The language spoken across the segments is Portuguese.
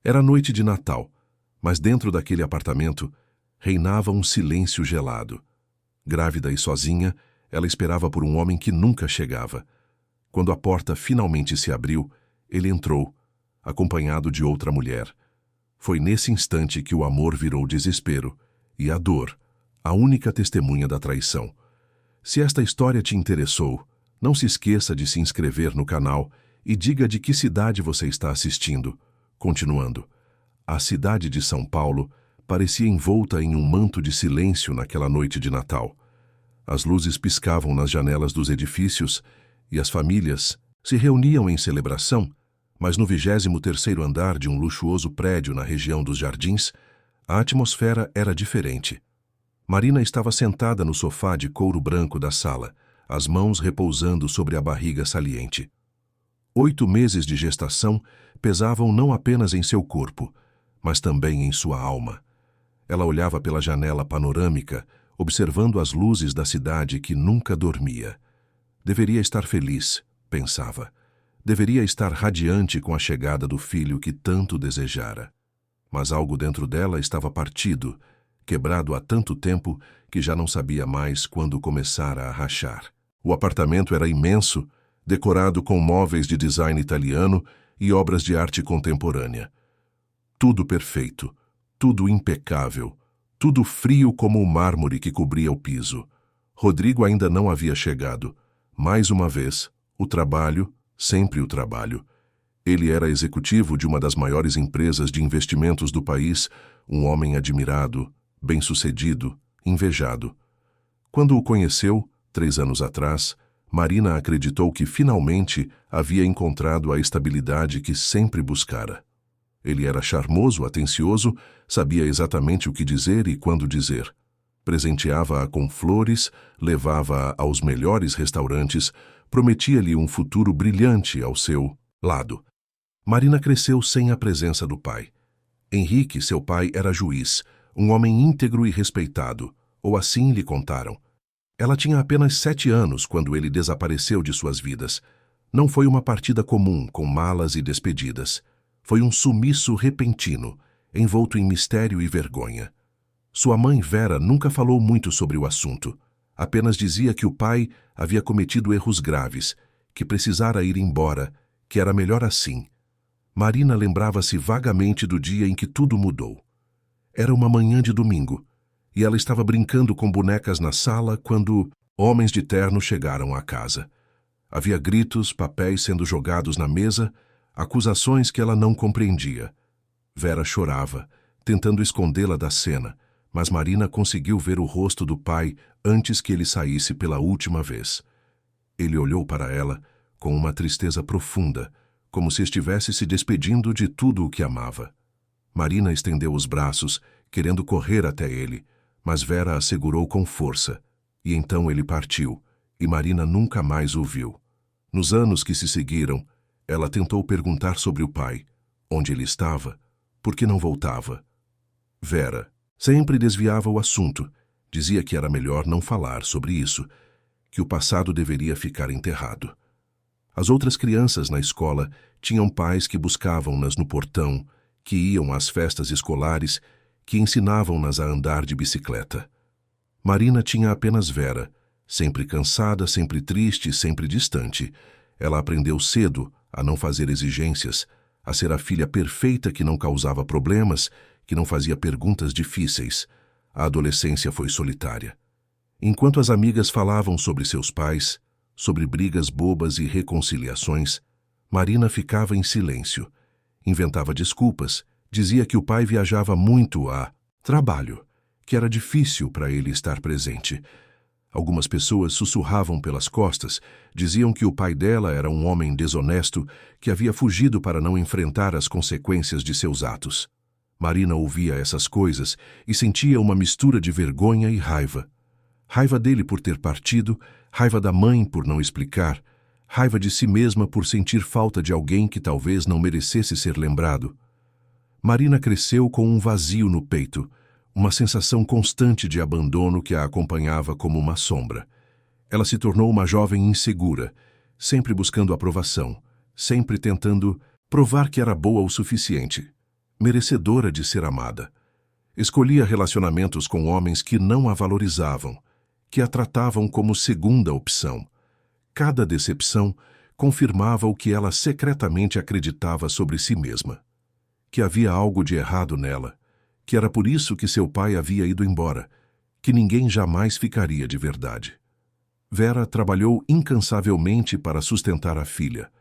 Era noite de Natal, mas dentro daquele apartamento reinava um silêncio gelado. Grávida e sozinha, ela esperava por um homem que nunca chegava. Quando a porta finalmente se abriu, ele entrou, acompanhado de outra mulher. Foi nesse instante que o amor virou desespero, e a dor, a única testemunha da traição. Se esta história te interessou, não se esqueça de se inscrever no canal e diga de que cidade você está assistindo. Continuando, a cidade de São Paulo parecia envolta em um manto de silêncio naquela noite de Natal. As luzes piscavam nas janelas dos edifícios e as famílias se reuniam em celebração, mas no 23º andar de um luxuoso prédio na região dos Jardins, a atmosfera era diferente. Marina estava sentada no sofá de couro branco da sala, as mãos repousando sobre a barriga saliente. 8 meses de gestação pesavam não apenas em seu corpo, mas também em sua alma. Ela olhava pela janela panorâmica, observando as luzes da cidade que nunca dormia. Deveria estar feliz, pensava. Deveria estar radiante com a chegada do filho que tanto desejara. Mas algo dentro dela estava partido, quebrado há tanto tempo que já não sabia mais quando começara a rachar. O apartamento era imenso, decorado com móveis de design italiano e obras de arte contemporânea. Tudo perfeito, tudo impecável, tudo frio como o mármore que cobria o piso. Rodrigo ainda não havia chegado. Mais uma vez, o trabalho, sempre o trabalho. Ele era executivo de uma das maiores empresas de investimentos do país, um homem admirado, bem-sucedido, invejado. Quando o conheceu, 3 anos atrás, Marina acreditou que finalmente havia encontrado a estabilidade que sempre buscara. Ele era charmoso, atencioso, sabia exatamente o que dizer e quando dizer. Presenteava-a com flores, levava-a aos melhores restaurantes, prometia-lhe um futuro brilhante ao seu lado. Marina cresceu sem a presença do pai. Henrique, seu pai, era juiz, um homem íntegro e respeitado, ou assim lhe contaram. Ela tinha apenas 7 anos quando ele desapareceu de suas vidas. Não foi uma partida comum, com malas e despedidas. Foi um sumiço repentino, envolto em mistério e vergonha. Sua mãe, Vera, nunca falou muito sobre o assunto. Apenas dizia que o pai havia cometido erros graves, que precisara ir embora, que era melhor assim. Marina lembrava-se vagamente do dia em que tudo mudou. Era uma manhã de domingo, e ela estava brincando com bonecas na sala quando homens de terno chegaram à casa. Havia gritos, papéis sendo jogados na mesa, acusações que ela não compreendia. Vera chorava, tentando escondê-la da cena, mas Marina conseguiu ver o rosto do pai antes que ele saísse pela última vez. Ele olhou para ela com uma tristeza profunda, como se estivesse se despedindo de tudo o que amava. Marina estendeu os braços, querendo correr até ele, mas Vera a segurou com força, e então ele partiu, e Marina nunca mais o viu. Nos anos que se seguiram, ela tentou perguntar sobre o pai, onde ele estava, por que não voltava. Vera sempre desviava o assunto, dizia que era melhor não falar sobre isso, que o passado deveria ficar enterrado. As outras crianças na escola tinham pais que buscavam-nas no portão, que iam às festas escolares, que ensinavam-nas a andar de bicicleta. Marina tinha apenas Vera, sempre cansada, sempre triste, sempre distante. Ela aprendeu cedo a não fazer exigências, a ser a filha perfeita que não causava problemas, que não fazia perguntas difíceis. A adolescência foi solitária. Enquanto as amigas falavam sobre seus pais, sobre brigas bobas e reconciliações, Marina ficava em silêncio. Inventava desculpas, dizia que o pai viajava muito a trabalho, que era difícil para ele estar presente. Algumas pessoas sussurravam pelas costas, diziam que o pai dela era um homem desonesto que havia fugido para não enfrentar as consequências de seus atos. Marina ouvia essas coisas e sentia uma mistura de vergonha e raiva. Raiva dele por ter partido, raiva da mãe por não explicar, raiva de si mesma por sentir falta de alguém que talvez não merecesse ser lembrado. Marina cresceu com um vazio no peito, uma sensação constante de abandono que a acompanhava como uma sombra. Ela se tornou uma jovem insegura, sempre buscando aprovação, sempre tentando provar que era boa o suficiente. merecedora de ser amada. Escolhia relacionamentos com homens que não a valorizavam, que a tratavam como segunda opção. Cada decepção confirmava o que ela secretamente acreditava sobre si mesma. Que havia algo de errado nela, que era por isso que seu pai havia ido embora, que ninguém jamais ficaria de verdade. Vera trabalhou incansavelmente para sustentar a filha.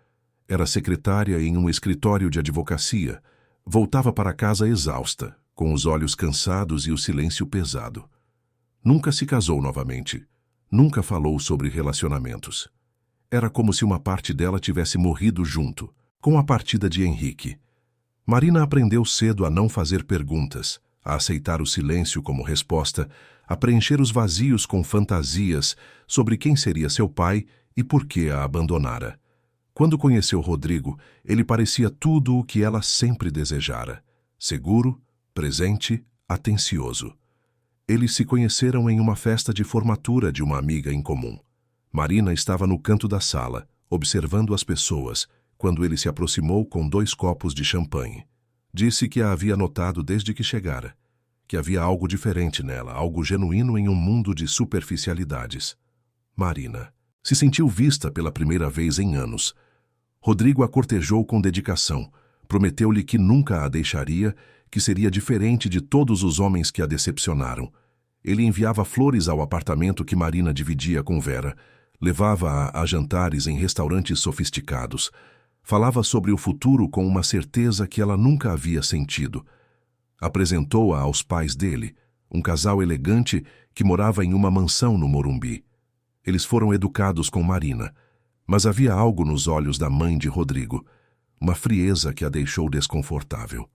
Era secretária em um escritório de advocacia. Voltava para casa exausta, com os olhos cansados e o silêncio pesado. Nunca se casou novamente. Nunca falou sobre relacionamentos. Era como se uma parte dela tivesse morrido junto, com a partida de Henrique. Marina aprendeu cedo a não fazer perguntas, a aceitar o silêncio como resposta, a preencher os vazios com fantasias sobre quem seria seu pai e por que a abandonara. Quando conheceu Rodrigo, ele parecia tudo o que ela sempre desejara: seguro, presente, atencioso. Eles se conheceram em uma festa de formatura de uma amiga em comum. Marina estava no canto da sala, observando as pessoas, quando ele se aproximou com 2 copos de champanhe. Disse que a havia notado desde que chegara, que havia algo diferente nela, algo genuíno em um mundo de superficialidades. Marina se sentiu vista pela primeira vez em anos. Rodrigo a cortejou com dedicação, prometeu-lhe que nunca a deixaria, que seria diferente de todos os homens que a decepcionaram. Ele enviava flores ao apartamento que Marina dividia com Vera, levava-a a jantares em restaurantes sofisticados, falava sobre o futuro com uma certeza que ela nunca havia sentido. Apresentou-a aos pais dele, um casal elegante que morava em uma mansão no Morumbi. Eles foram educados com Marina, mas havia algo nos olhos da mãe de Rodrigo, uma frieza que a deixou desconfortável.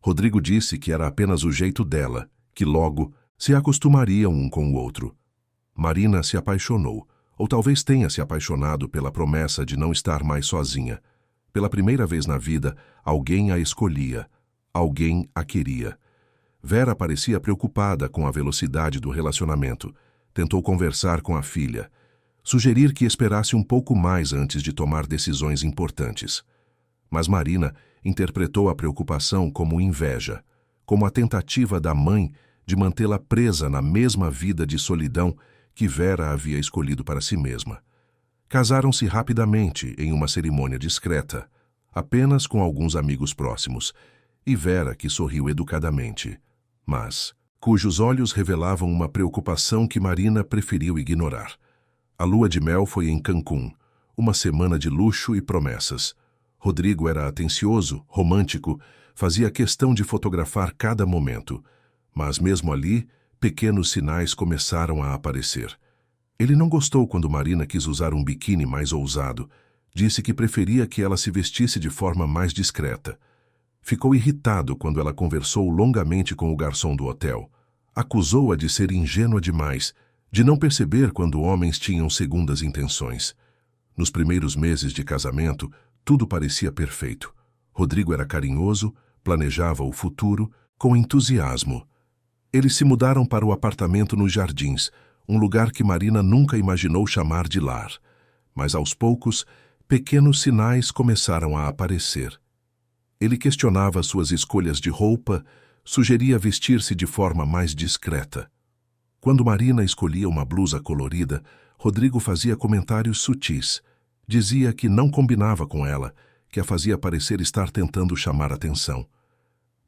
Rodrigo disse que era apenas o jeito dela, que logo se acostumariam um com o outro. Marina se apaixonou, ou talvez tenha se apaixonado pela promessa de não estar mais sozinha. Pela primeira vez na vida, alguém a escolhia, alguém a queria. Vera parecia preocupada com a velocidade do relacionamento. Tentou conversar com a filha, sugerir que esperasse um pouco mais antes de tomar decisões importantes. Mas Marina interpretou a preocupação como inveja, como a tentativa da mãe de mantê-la presa na mesma vida de solidão que Vera havia escolhido para si mesma. Casaram-se rapidamente em uma cerimônia discreta, apenas com alguns amigos próximos, e Vera que sorriu educadamente, mas cujos olhos revelavam uma preocupação que Marina preferiu ignorar. A lua de mel foi em Cancún, uma semana de luxo e promessas. Rodrigo era atencioso, romântico, fazia questão de fotografar cada momento, mas mesmo ali, pequenos sinais começaram a aparecer. Ele não gostou quando Marina quis usar um biquíni mais ousado. Disse que preferia que ela se vestisse de forma mais discreta. Ficou irritado quando ela conversou longamente com o garçom do hotel. Acusou-a de ser ingênua demais, de não perceber quando homens tinham segundas intenções. Nos primeiros meses de casamento, tudo parecia perfeito. Rodrigo era carinhoso, planejava o futuro com entusiasmo. Eles se mudaram para o apartamento nos Jardins, um lugar que Marina nunca imaginou chamar de lar. Mas aos poucos, pequenos sinais começaram a aparecer. Ele questionava suas escolhas de roupa, sugeria vestir-se de forma mais discreta. Quando Marina escolhia uma blusa colorida, Rodrigo fazia comentários sutis. Dizia que não combinava com ela, que a fazia parecer estar tentando chamar atenção.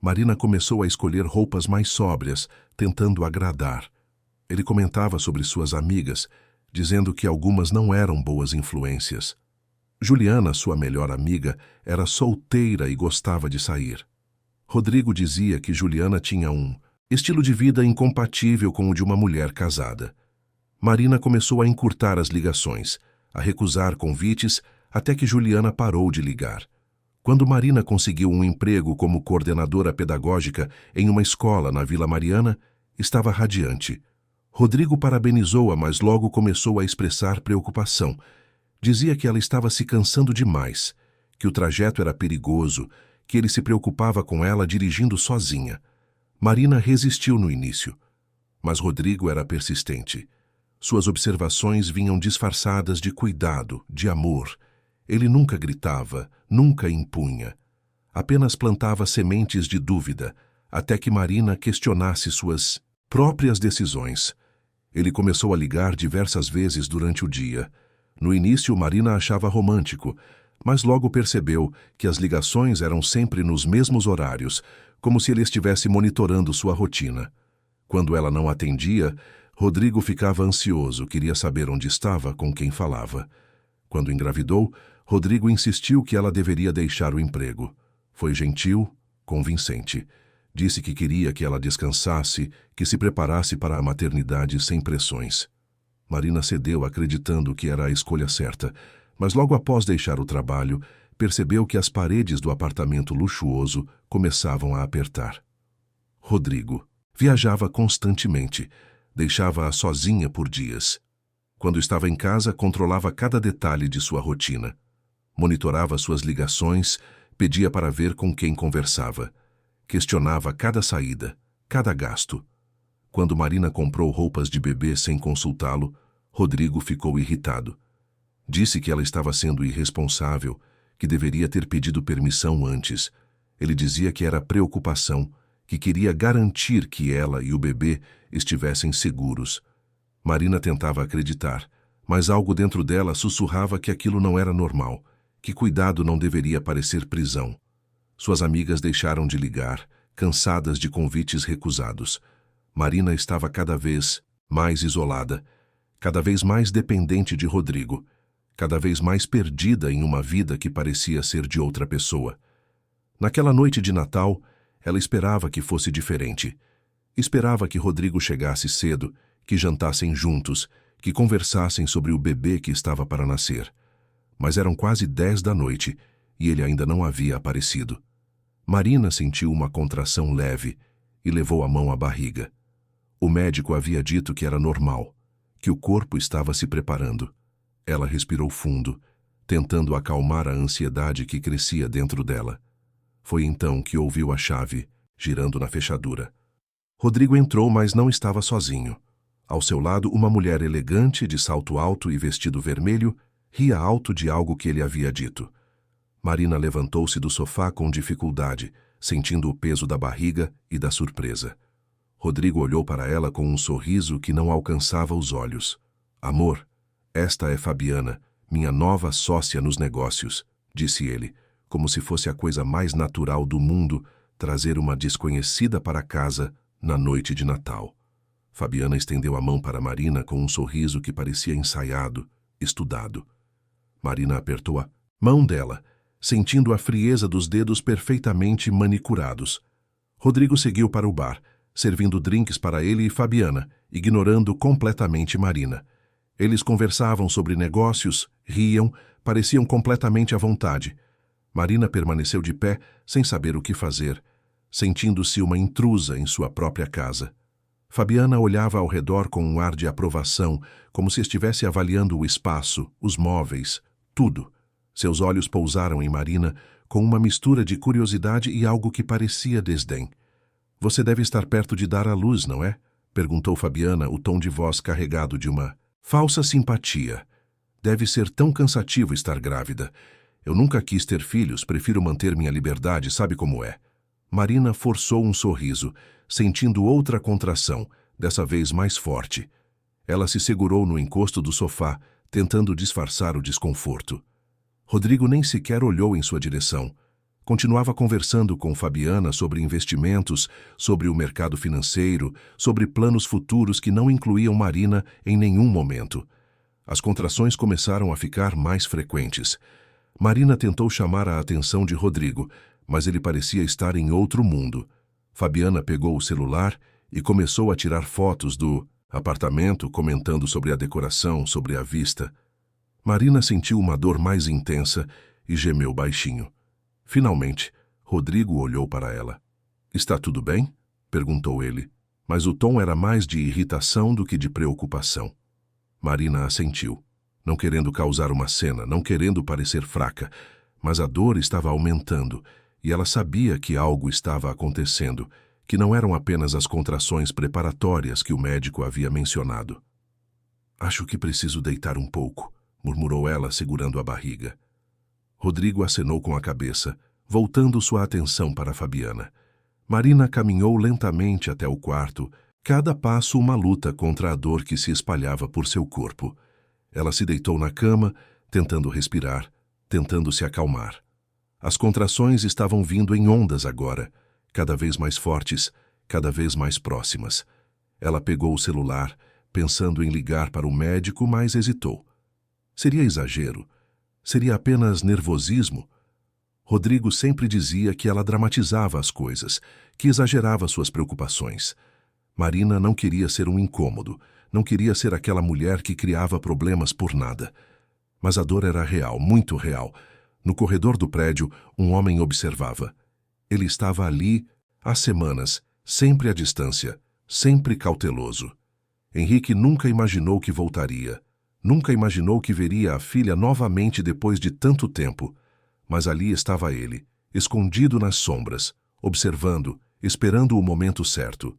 Marina começou a escolher roupas mais sóbrias, tentando agradar. Ele comentava sobre suas amigas, dizendo que algumas não eram boas influências. Juliana, sua melhor amiga, era solteira e gostava de sair. Rodrigo dizia que Juliana tinha um estilo de vida incompatível com o de uma mulher casada. Marina começou a encurtar as ligações, a recusar convites, até que Juliana parou de ligar. Quando Marina conseguiu um emprego como coordenadora pedagógica em uma escola na Vila Mariana, estava radiante. Rodrigo parabenizou-a, mas logo começou a expressar preocupação. Dizia que ela estava se cansando demais, que o trajeto era perigoso, que ele se preocupava com ela dirigindo sozinha. Marina resistiu no início, mas Rodrigo era persistente. Suas observações vinham disfarçadas de cuidado, de amor. Ele nunca gritava, nunca impunha. Apenas plantava sementes de dúvida, até que Marina questionasse suas próprias decisões. Ele começou a ligar diversas vezes durante o dia. No início, Marina achava romântico, mas logo percebeu que as ligações eram sempre nos mesmos horários, como se ele estivesse monitorando sua rotina. Quando ela não atendia, Rodrigo ficava ansioso, queria saber onde estava, com quem falava. Quando engravidou, Rodrigo insistiu que ela deveria deixar o emprego. Foi gentil, convincente. Disse que queria que ela descansasse, que se preparasse para a maternidade sem pressões. Marina cedeu, acreditando que era a escolha certa, mas logo após deixar o trabalho, percebeu que as paredes do apartamento luxuoso começavam a apertar. Rodrigo viajava constantemente, deixava-a sozinha por dias. Quando estava em casa, controlava cada detalhe de sua rotina. Monitorava suas ligações, pedia para ver com quem conversava. Questionava cada saída, cada gasto. Quando Marina comprou roupas de bebê sem consultá-lo, Rodrigo ficou irritado. Disse que ela estava sendo irresponsável, que deveria ter pedido permissão antes. Ele dizia que era preocupação, que queria garantir que ela e o bebê estivessem seguros. Marina tentava acreditar, mas algo dentro dela sussurrava que aquilo não era normal, que cuidado não deveria parecer prisão. Suas amigas deixaram de ligar, cansadas de convites recusados. Marina estava cada vez mais isolada, cada vez mais dependente de Rodrigo, cada vez mais perdida em uma vida que parecia ser de outra pessoa. Naquela noite de Natal, ela esperava que fosse diferente. Esperava que Rodrigo chegasse cedo, que jantassem juntos, que conversassem sobre o bebê que estava para nascer. Mas eram quase 10 da noite e ele ainda não havia aparecido. Marina sentiu uma contração leve e levou a mão à barriga. O médico havia dito que era normal, que o corpo estava se preparando. Ela respirou fundo, tentando acalmar a ansiedade que crescia dentro dela. Foi então que ouviu a chave, girando na fechadura. Rodrigo entrou, mas não estava sozinho. Ao seu lado, uma mulher elegante, de salto alto e vestido vermelho, ria alto de algo que ele havia dito. Marina levantou-se do sofá com dificuldade, sentindo o peso da barriga e da surpresa. Rodrigo olhou para ela com um sorriso que não alcançava os olhos. "Amor, esta é Fabiana, minha nova sócia nos negócios", disse ele, como se fosse a coisa mais natural do mundo trazer uma desconhecida para casa na noite de Natal. Fabiana estendeu a mão para Marina com um sorriso que parecia ensaiado, estudado. Marina apertou a mão dela, sentindo a frieza dos dedos perfeitamente manicurados. Rodrigo seguiu para o bar, servindo drinks para ele e Fabiana, ignorando completamente Marina. Eles conversavam sobre negócios, riam, pareciam completamente à vontade. Marina permaneceu de pé, sem saber o que fazer, sentindo-se uma intrusa em sua própria casa. Fabiana olhava ao redor com um ar de aprovação, como se estivesse avaliando o espaço, os móveis, tudo. Seus olhos pousaram em Marina com uma mistura de curiosidade e algo que parecia desdém. "Você deve estar perto de dar à luz, não é?" perguntou Fabiana, o tom de voz carregado de uma falsa simpatia. "Deve ser tão cansativo estar grávida. Eu nunca quis ter filhos, prefiro manter minha liberdade, sabe como é." Marina forçou um sorriso, sentindo outra contração, dessa vez mais forte. Ela se segurou no encosto do sofá, tentando disfarçar o desconforto. Rodrigo nem sequer olhou em sua direção. Continuava conversando com Fabiana sobre investimentos, sobre o mercado financeiro, sobre planos futuros que não incluíam Marina em nenhum momento. As contrações começaram a ficar mais frequentes. Marina tentou chamar a atenção de Rodrigo, mas ele parecia estar em outro mundo. Fabiana pegou o celular e começou a tirar fotos do apartamento, comentando sobre a decoração, sobre a vista. Marina sentiu uma dor mais intensa e gemeu baixinho. Finalmente, Rodrigo olhou para ela. "Está tudo bem?" perguntou ele, mas o tom era mais de irritação do que de preocupação. Marina assentiu, não querendo causar uma cena, não querendo parecer fraca, mas a dor estava aumentando e ela sabia que algo estava acontecendo, que não eram apenas as contrações preparatórias que o médico havia mencionado. "Acho que preciso deitar um pouco", murmurou ela, segurando a barriga. Rodrigo acenou com a cabeça, voltando sua atenção para Fabiana. Marina caminhou lentamente até o quarto, cada passo uma luta contra a dor que se espalhava por seu corpo. Ela se deitou na cama, tentando respirar, tentando se acalmar. As contrações estavam vindo em ondas agora, cada vez mais fortes, cada vez mais próximas. Ela pegou o celular, pensando em ligar para o médico, mas hesitou. Seria exagero? Seria apenas nervosismo? Rodrigo sempre dizia que ela dramatizava as coisas, que exagerava suas preocupações. Marina não queria ser um incômodo, não queria ser aquela mulher que criava problemas por nada. Mas a dor era real, muito real. No corredor do prédio, um homem observava. Ele estava ali há semanas, sempre à distância, sempre cauteloso. Henrique nunca imaginou que voltaria. Nunca imaginou que veria a filha novamente depois de tanto tempo. Mas ali estava ele, escondido nas sombras, observando, esperando o momento certo.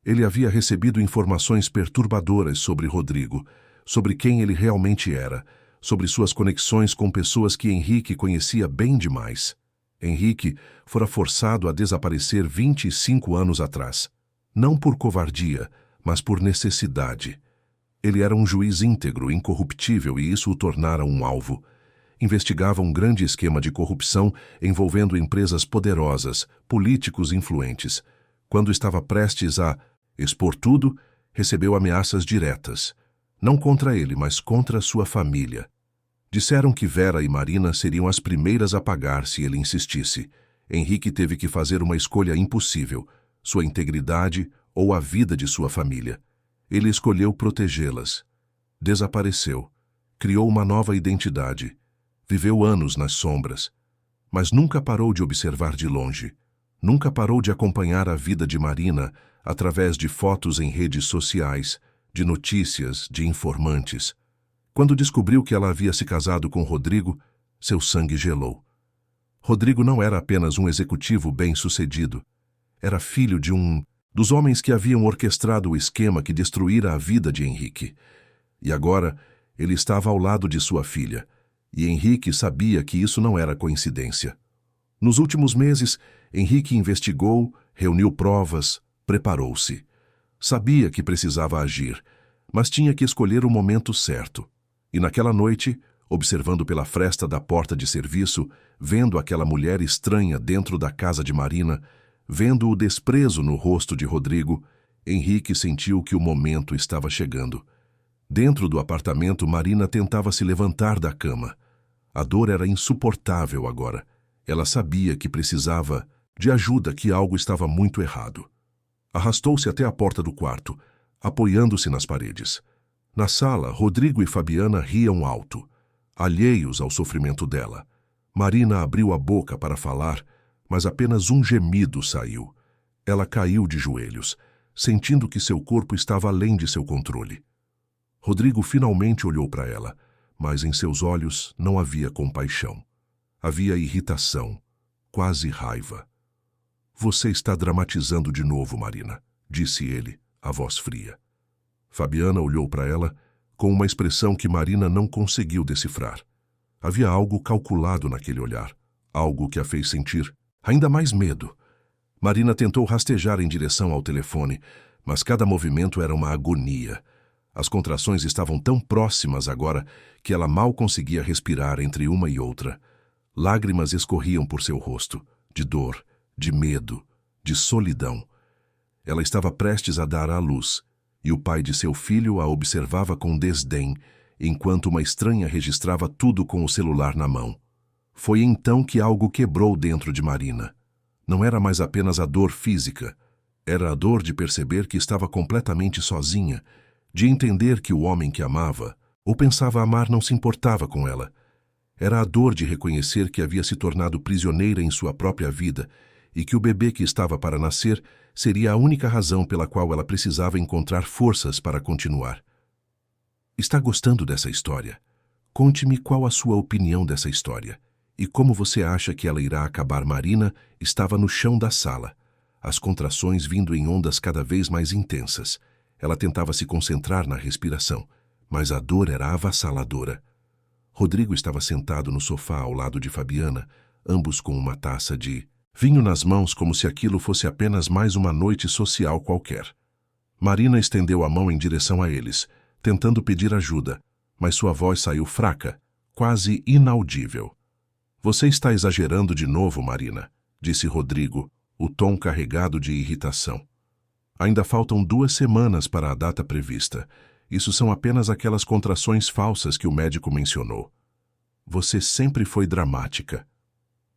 Ele havia recebido informações perturbadoras sobre Rodrigo, sobre quem ele realmente era, sobre suas conexões com pessoas que Henrique conhecia bem demais. Henrique fora forçado a desaparecer 25 anos atrás. Não por covardia, mas por necessidade. Ele era um juiz íntegro, incorruptível, e isso o tornara um alvo. Investigava um grande esquema de corrupção envolvendo empresas poderosas, políticos influentes. Quando estava prestes a expor tudo, recebeu ameaças diretas. Não contra ele, mas contra sua família. Disseram que Vera e Marina seriam as primeiras a pagar se ele insistisse. Henrique teve que fazer uma escolha impossível: sua integridade ou a vida de sua família. Ele escolheu protegê-las. Desapareceu. Criou uma nova identidade. Viveu anos nas sombras. Mas nunca parou de observar de longe. Nunca parou de acompanhar a vida de Marina através de fotos em redes sociais, de notícias, de informantes. Quando descobriu que ela havia se casado com Rodrigo, seu sangue gelou. Rodrigo não era apenas um executivo bem-sucedido. Era filho de dos homens que haviam orquestrado o esquema que destruíra a vida de Henrique. E agora, ele estava ao lado de sua filha. E Henrique sabia que isso não era coincidência. Nos últimos meses, Henrique investigou, reuniu provas, preparou-se. Sabia que precisava agir, mas tinha que escolher o momento certo. E naquela noite, observando pela fresta da porta de serviço, vendo aquela mulher estranha dentro da casa de Marina, vendo o desprezo no rosto de Rodrigo, Henrique sentiu que o momento estava chegando. Dentro do apartamento, Marina tentava se levantar da cama. A dor era insuportável agora. Ela sabia que precisava de ajuda, que algo estava muito errado. Arrastou-se até a porta do quarto, apoiando-se nas paredes. Na sala, Rodrigo e Fabiana riam alto, alheios ao sofrimento dela. Marina abriu a boca para falar, mas apenas um gemido saiu. Ela caiu de joelhos, sentindo que seu corpo estava além de seu controle. Rodrigo finalmente olhou para ela, mas em seus olhos não havia compaixão. Havia irritação, quase raiva. "Você está dramatizando de novo, Marina", disse ele, a voz fria. Fabiana olhou para ela com uma expressão que Marina não conseguiu decifrar. Havia algo calculado naquele olhar, algo que a fez sentir ainda mais medo. Marina tentou rastejar em direção ao telefone, mas cada movimento era uma agonia. As contrações estavam tão próximas agora que ela mal conseguia respirar entre uma e outra. Lágrimas escorriam por seu rosto, de dor, de medo, de solidão. Ela estava prestes a dar à luz, e o pai de seu filho a observava com desdém, enquanto uma estranha registrava tudo com o celular na mão. Foi então que algo quebrou dentro de Marina. Não era mais apenas a dor física. Era a dor de perceber que estava completamente sozinha, de entender que o homem que amava, ou pensava amar, não se importava com ela. Era a dor de reconhecer que havia se tornado prisioneira em sua própria vida e que o bebê que estava para nascer seria a única razão pela qual ela precisava encontrar forças para continuar. Está gostando dessa história? Conte-me qual a sua opinião dessa história. E como você acha que ela irá acabar? Marina estava no chão da sala, as contrações vindo em ondas cada vez mais intensas. Ela tentava se concentrar na respiração, mas a dor era avassaladora. Rodrigo estava sentado no sofá ao lado de Fabiana, ambos com uma taça de vinho nas mãos como se aquilo fosse apenas mais uma noite social qualquer. Marina estendeu a mão em direção a eles, tentando pedir ajuda, mas sua voz saiu fraca, quase inaudível. Você está exagerando de novo, Marina, disse Rodrigo, o tom carregado de irritação. Ainda faltam 2 semanas para a data prevista. Isso são apenas aquelas contrações falsas que o médico mencionou. Você sempre foi dramática.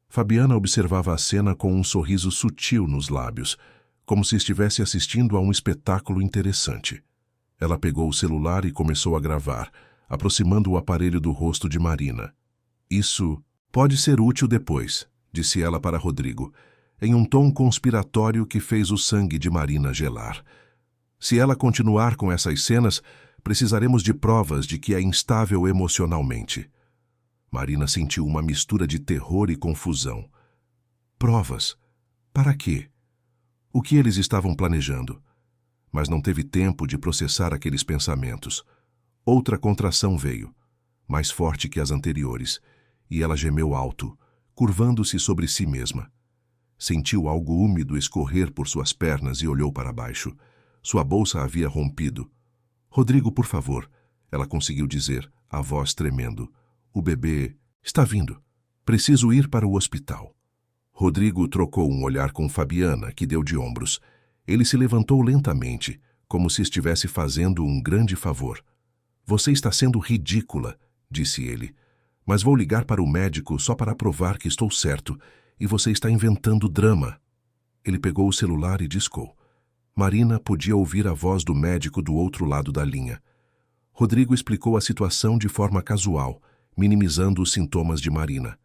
Fabiana observava a cena com um sorriso sutil nos lábios, como se estivesse assistindo a um espetáculo interessante. Ela pegou o celular e começou a gravar, aproximando o aparelho do rosto de Marina. Isso pode ser útil depois, disse ela para Rodrigo, em um tom conspiratório que fez o sangue de Marina gelar. Se ela continuar com essas cenas, precisaremos de provas de que é instável emocionalmente. Marina sentiu uma mistura de terror e confusão. Provas? Para quê? O que eles estavam planejando? Mas não teve tempo de processar aqueles pensamentos. Outra contração veio, mais forte que as anteriores, e ela gemeu alto, curvando-se sobre si mesma. Sentiu algo úmido escorrer por suas pernas e olhou para baixo. Sua bolsa havia rompido. Rodrigo, por favor, ela conseguiu dizer, a voz tremendo. O bebê está vindo. Preciso ir para o hospital. Rodrigo trocou um olhar com Fabiana, que deu de ombros. Ele se levantou lentamente, como se estivesse fazendo um grande favor. Você está sendo ridícula, disse ele. Mas vou ligar para o médico só para provar que estou certo, e você está inventando drama. Ele pegou o celular e discou. Marina podia ouvir a voz do médico do outro lado da linha. Rodrigo explicou a situação de forma casual, minimizando os sintomas de Marina.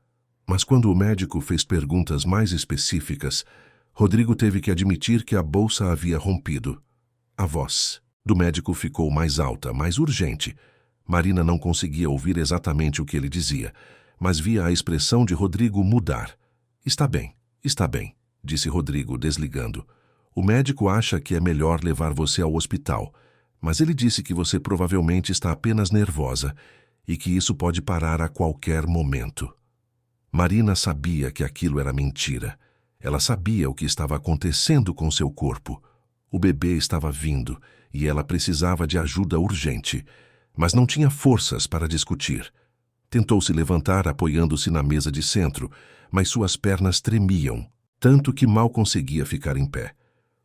Mas quando o médico fez perguntas mais específicas, Rodrigo teve que admitir que a bolsa havia rompido. A voz do médico ficou mais alta, mais urgente. Marina não conseguia ouvir exatamente o que ele dizia, mas via a expressão de Rodrigo mudar. Está bem, disse Rodrigo, desligando. O médico acha que é melhor levar você ao hospital, mas ele disse que você provavelmente está apenas nervosa e que isso pode parar a qualquer momento. Marina sabia que aquilo era mentira. Ela sabia o que estava acontecendo com seu corpo. O bebê estava vindo e ela precisava de ajuda urgente, mas não tinha forças para discutir. Tentou se levantar apoiando-se na mesa de centro, mas suas pernas tremiam, tanto que mal conseguia ficar em pé.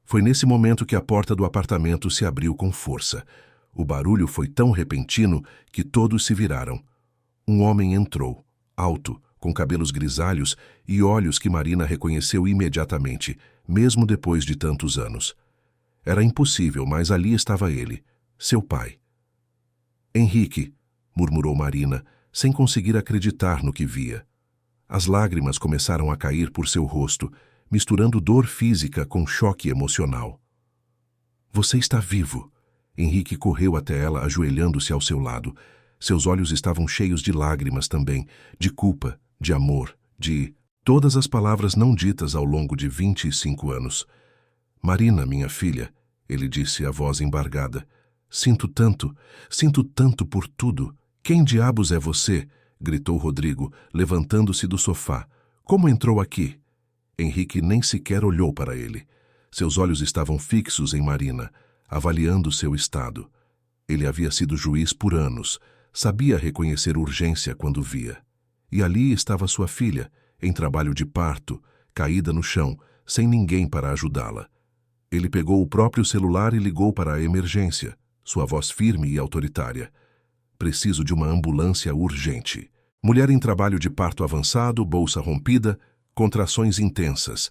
Foi nesse momento que a porta do apartamento se abriu com força. O barulho foi tão repentino que todos se viraram. Um homem entrou, alto, com cabelos grisalhos e olhos que Marina reconheceu imediatamente, mesmo depois de tantos anos. Era impossível, mas ali estava ele, seu pai. Henrique, murmurou Marina, sem conseguir acreditar no que via. As lágrimas começaram a cair por seu rosto, misturando dor física com choque emocional. Você está vivo. Henrique correu até ela, ajoelhando-se ao seu lado. Seus olhos estavam cheios de lágrimas também, de culpa, de amor, de todas as palavras não ditas ao longo de 25 anos. Marina, minha filha, ele disse, a voz embargada. Sinto tanto por tudo. Quem diabos é você? Gritou Rodrigo, levantando-se do sofá. Como entrou aqui? Henrique nem sequer olhou para ele. Seus olhos estavam fixos em Marina, avaliando seu estado. Ele havia sido juiz por anos, sabia reconhecer urgência quando via. E ali estava sua filha, em trabalho de parto, caída no chão, sem ninguém para ajudá-la. Ele pegou o próprio celular e ligou para a emergência, sua voz firme e autoritária. Preciso de uma ambulância urgente. Mulher em trabalho de parto avançado, bolsa rompida, contrações intensas.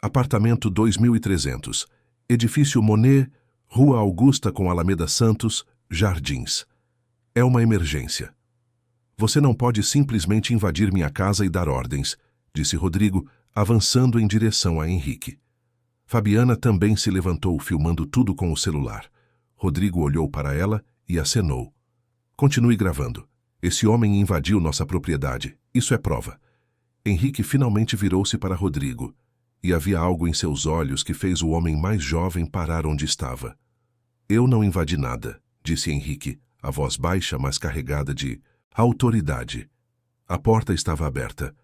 Apartamento 2300. Edifício Monet, Rua Augusta com Alameda Santos, Jardins. É uma emergência. Você não pode simplesmente invadir minha casa e dar ordens, disse Rodrigo, avançando em direção a Henrique. Fabiana também se levantou, filmando tudo com o celular. Rodrigo olhou para ela e acenou. Continue gravando. Esse homem invadiu nossa propriedade. Isso é prova. Henrique finalmente virou-se para Rodrigo, e havia algo em seus olhos que fez o homem mais jovem parar onde estava. Eu não invadi nada, disse Henrique, a voz baixa, mas carregada de autoridade. A porta estava aberta.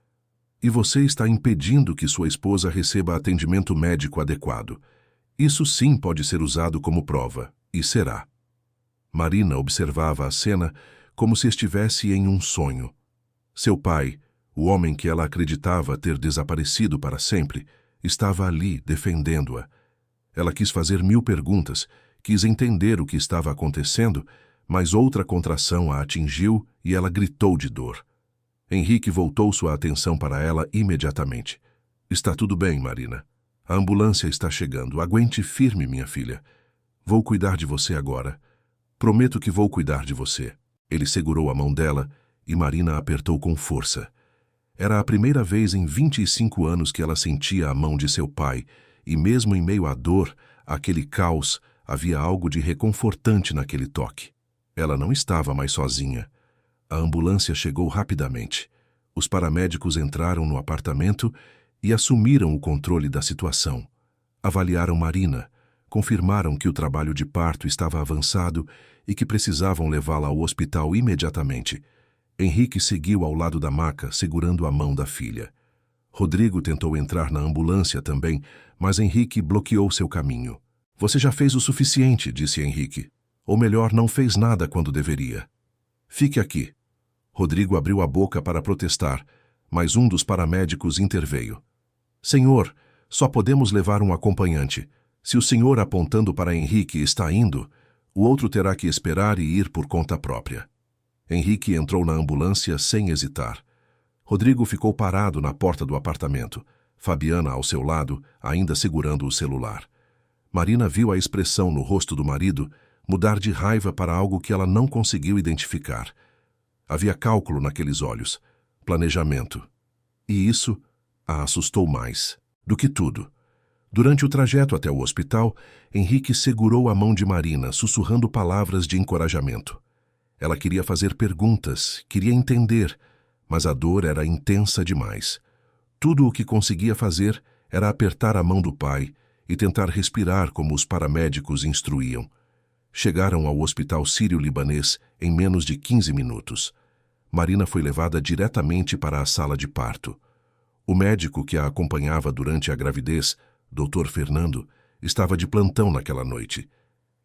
E você está impedindo que sua esposa receba atendimento médico adequado. Isso sim pode ser usado como prova, e será. Marina observava a cena como se estivesse em um sonho. Seu pai, o homem que ela acreditava ter desaparecido para sempre, estava ali, defendendo-a. Ela quis fazer 1000 perguntas, quis entender o que estava acontecendo, mas outra contração a atingiu e ela gritou de dor. Henrique voltou sua atenção para ela imediatamente. Está tudo bem, Marina. A ambulância está chegando. Aguente firme, minha filha. Vou cuidar de você agora. Prometo que vou cuidar de você. Ele segurou a mão dela e Marina apertou com força. Era a primeira vez em 25 anos que ela sentia a mão de seu pai, e mesmo em meio à dor, àquele caos, havia algo de reconfortante naquele toque. Ela não estava mais sozinha. A ambulância chegou rapidamente. Os paramédicos entraram no apartamento e assumiram o controle da situação. Avaliaram Marina, confirmaram que o trabalho de parto estava avançado e que precisavam levá-la ao hospital imediatamente. Henrique seguiu ao lado da maca, segurando a mão da filha. Rodrigo tentou entrar na ambulância também, mas Henrique bloqueou seu caminho. Você já fez o suficiente, disse Henrique. Ou melhor, não fez nada quando deveria. Fique aqui. Rodrigo abriu a boca para protestar, mas um dos paramédicos interveio. Senhor, só podemos levar um acompanhante. Se o senhor apontando para Henrique está indo, o outro terá que esperar e ir por conta própria. Henrique entrou na ambulância sem hesitar. Rodrigo ficou parado na porta do apartamento, Fabiana ao seu lado, ainda segurando o celular. Marina viu a expressão no rosto do marido mudar de raiva para algo que ela não conseguiu identificar. Havia cálculo naqueles olhos, planejamento. E isso a assustou mais do que tudo. Durante o trajeto até o hospital, Henrique segurou a mão de Marina, sussurrando palavras de encorajamento. Ela queria fazer perguntas, queria entender, mas a dor era intensa demais. Tudo o que conseguia fazer era apertar a mão do pai e tentar respirar como os paramédicos instruíam. Chegaram ao hospital sírio-libanês em menos de 15 minutos. Marina foi levada diretamente para a sala de parto. O médico que a acompanhava durante a gravidez, Dr. Fernando, estava de plantão naquela noite.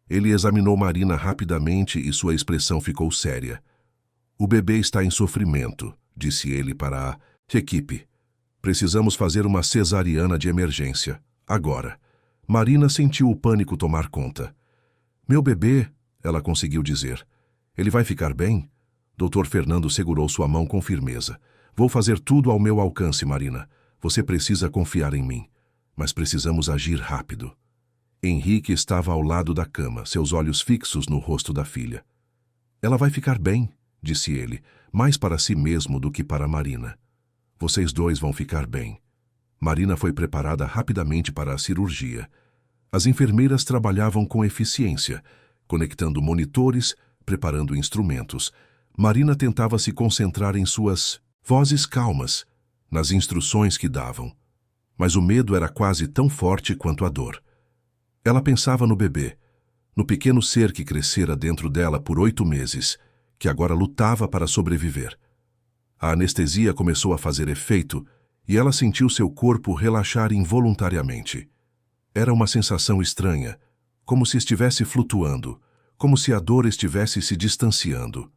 Ele examinou Marina rapidamente e sua expressão ficou séria. O bebê está em sofrimento, disse ele para a equipe. Precisamos fazer uma cesariana de emergência, agora. Marina sentiu o pânico tomar conta. Meu bebê, ela conseguiu dizer. Ele vai ficar bem? Dr. Fernando segurou sua mão com firmeza. Vou fazer tudo ao meu alcance, Marina. Você precisa confiar em mim. Mas precisamos agir rápido. Henrique estava ao lado da cama, seus olhos fixos no rosto da filha. Ela vai ficar bem, disse ele, mais para si mesmo do que para Marina. Vocês dois vão ficar bem. Marina foi preparada rapidamente para a cirurgia. As enfermeiras trabalhavam com eficiência, conectando monitores, preparando instrumentos. Marina tentava se concentrar em suas vozes calmas, nas instruções que davam. Mas o medo era quase tão forte quanto a dor. Ela pensava no bebê, no pequeno ser que crescera dentro dela por 8 meses, que agora lutava para sobreviver. A anestesia começou a fazer efeito e ela sentiu seu corpo relaxar involuntariamente. Era uma sensação estranha, como se estivesse flutuando, como se a dor estivesse se distanciando.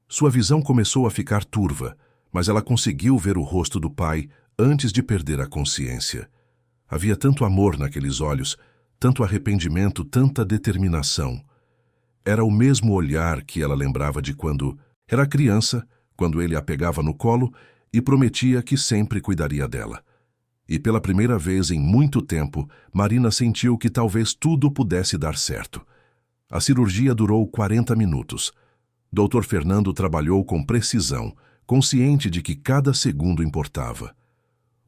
Sua visão começou a ficar turva, mas ela conseguiu ver o rosto do pai antes de perder a consciência. Havia tanto amor naqueles olhos, tanto arrependimento, tanta determinação. Era o mesmo olhar que ela lembrava de quando era criança, quando ele a pegava no colo e prometia que sempre cuidaria dela. E pela primeira vez em muito tempo, Marina sentiu que talvez tudo pudesse dar certo. A cirurgia durou 40 minutos. Dr. Fernando trabalhou com precisão, consciente de que cada segundo importava.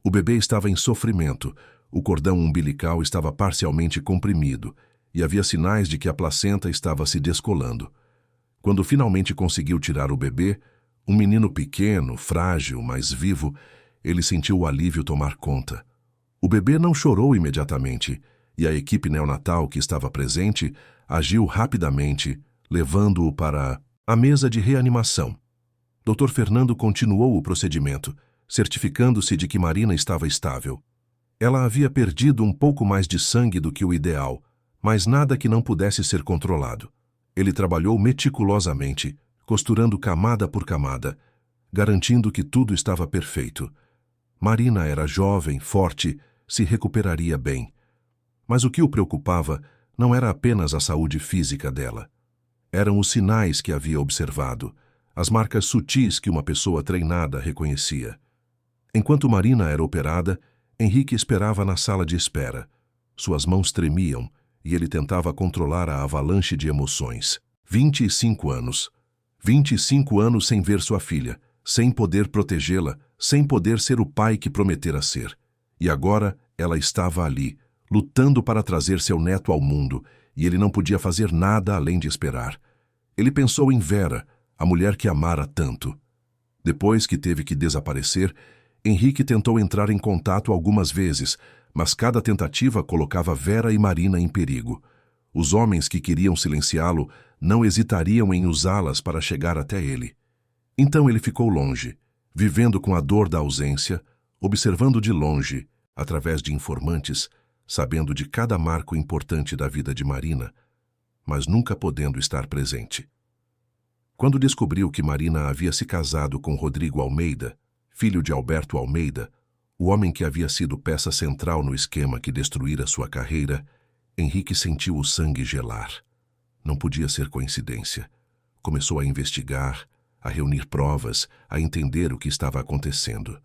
O bebê estava em sofrimento, o cordão umbilical estava parcialmente comprimido e havia sinais de que a placenta estava se descolando. Quando finalmente conseguiu tirar o bebê, um menino pequeno, frágil, mas vivo, ele sentiu o alívio tomar conta. O bebê não chorou imediatamente e a equipe neonatal que estava presente agiu rapidamente, levando-o para a mesa de reanimação. Dr. Fernando continuou o procedimento, certificando-se de que Marina estava estável. Ela havia perdido um pouco mais de sangue do que o ideal, mas nada que não pudesse ser controlado. Ele trabalhou meticulosamente, costurando camada por camada, garantindo que tudo estava perfeito. Marina era jovem, forte, se recuperaria bem. Mas o que o preocupava não era apenas a saúde física dela. Eram os sinais que havia observado, as marcas sutis que uma pessoa treinada reconhecia. Enquanto Marina era operada, Henrique esperava na sala de espera. Suas mãos tremiam e ele tentava controlar a avalanche de emoções. 25 anos. 25 anos sem ver sua filha, sem poder protegê-la, sem poder ser o pai que prometera ser. E agora ela estava ali, lutando para trazer seu neto ao mundo, e ele não podia fazer nada além de esperar. Ele pensou em Vera, a mulher que amara tanto. Depois que teve que desaparecer, Henrique tentou entrar em contato algumas vezes, mas cada tentativa colocava Vera e Marina em perigo. Os homens que queriam silenciá-lo não hesitariam em usá-las para chegar até ele. Então ele ficou longe, vivendo com a dor da ausência, observando de longe, através de informantes, sabendo de cada marco importante da vida de Marina, mas nunca podendo estar presente. Quando descobriu que Marina havia se casado com Rodrigo Almeida, filho de Alberto Almeida, o homem que havia sido peça central no esquema que destruíra sua carreira, Henrique sentiu o sangue gelar. Não podia ser coincidência. Começou a investigar, a reunir provas, a entender o que estava acontecendo.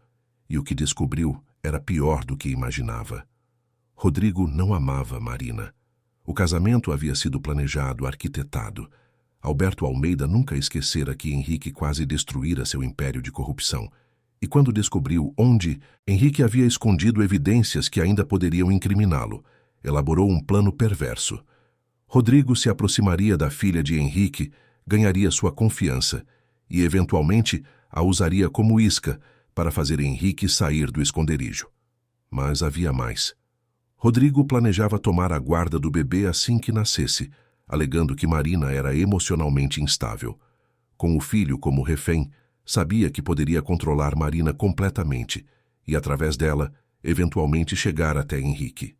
E o que descobriu era pior do que imaginava. Rodrigo não amava Marina. O casamento havia sido planejado, arquitetado. Alberto Almeida nunca esquecera que Henrique quase destruíra seu império de corrupção. E quando descobriu onde, Henrique havia escondido evidências que ainda poderiam incriminá-lo, elaborou um plano perverso. Rodrigo se aproximaria da filha de Henrique, ganharia sua confiança e, eventualmente, a usaria como isca para fazer Henrique sair do esconderijo. Mas havia mais. Rodrigo planejava tomar a guarda do bebê assim que nascesse, alegando que Marina era emocionalmente instável. Com o filho como refém, sabia que poderia controlar Marina completamente e, através dela, eventualmente chegar até Henrique.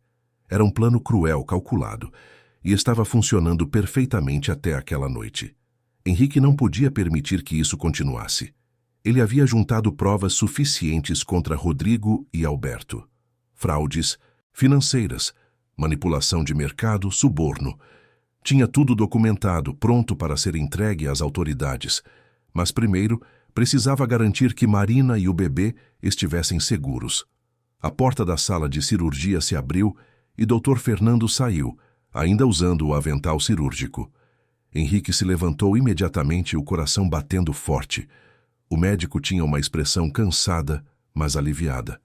Era um plano cruel, calculado, e estava funcionando perfeitamente até aquela noite. Henrique não podia permitir que isso continuasse. Ele havia juntado provas suficientes contra Rodrigo e Alberto. Fraudes financeiras, manipulação de mercado, suborno. Tinha tudo documentado, pronto para ser entregue às autoridades. Mas primeiro, precisava garantir que Marina e o bebê estivessem seguros. A porta da sala de cirurgia se abriu e Dr. Fernando saiu, ainda usando o avental cirúrgico. Henrique se levantou imediatamente, o coração batendo forte. O médico tinha uma expressão cansada, mas aliviada.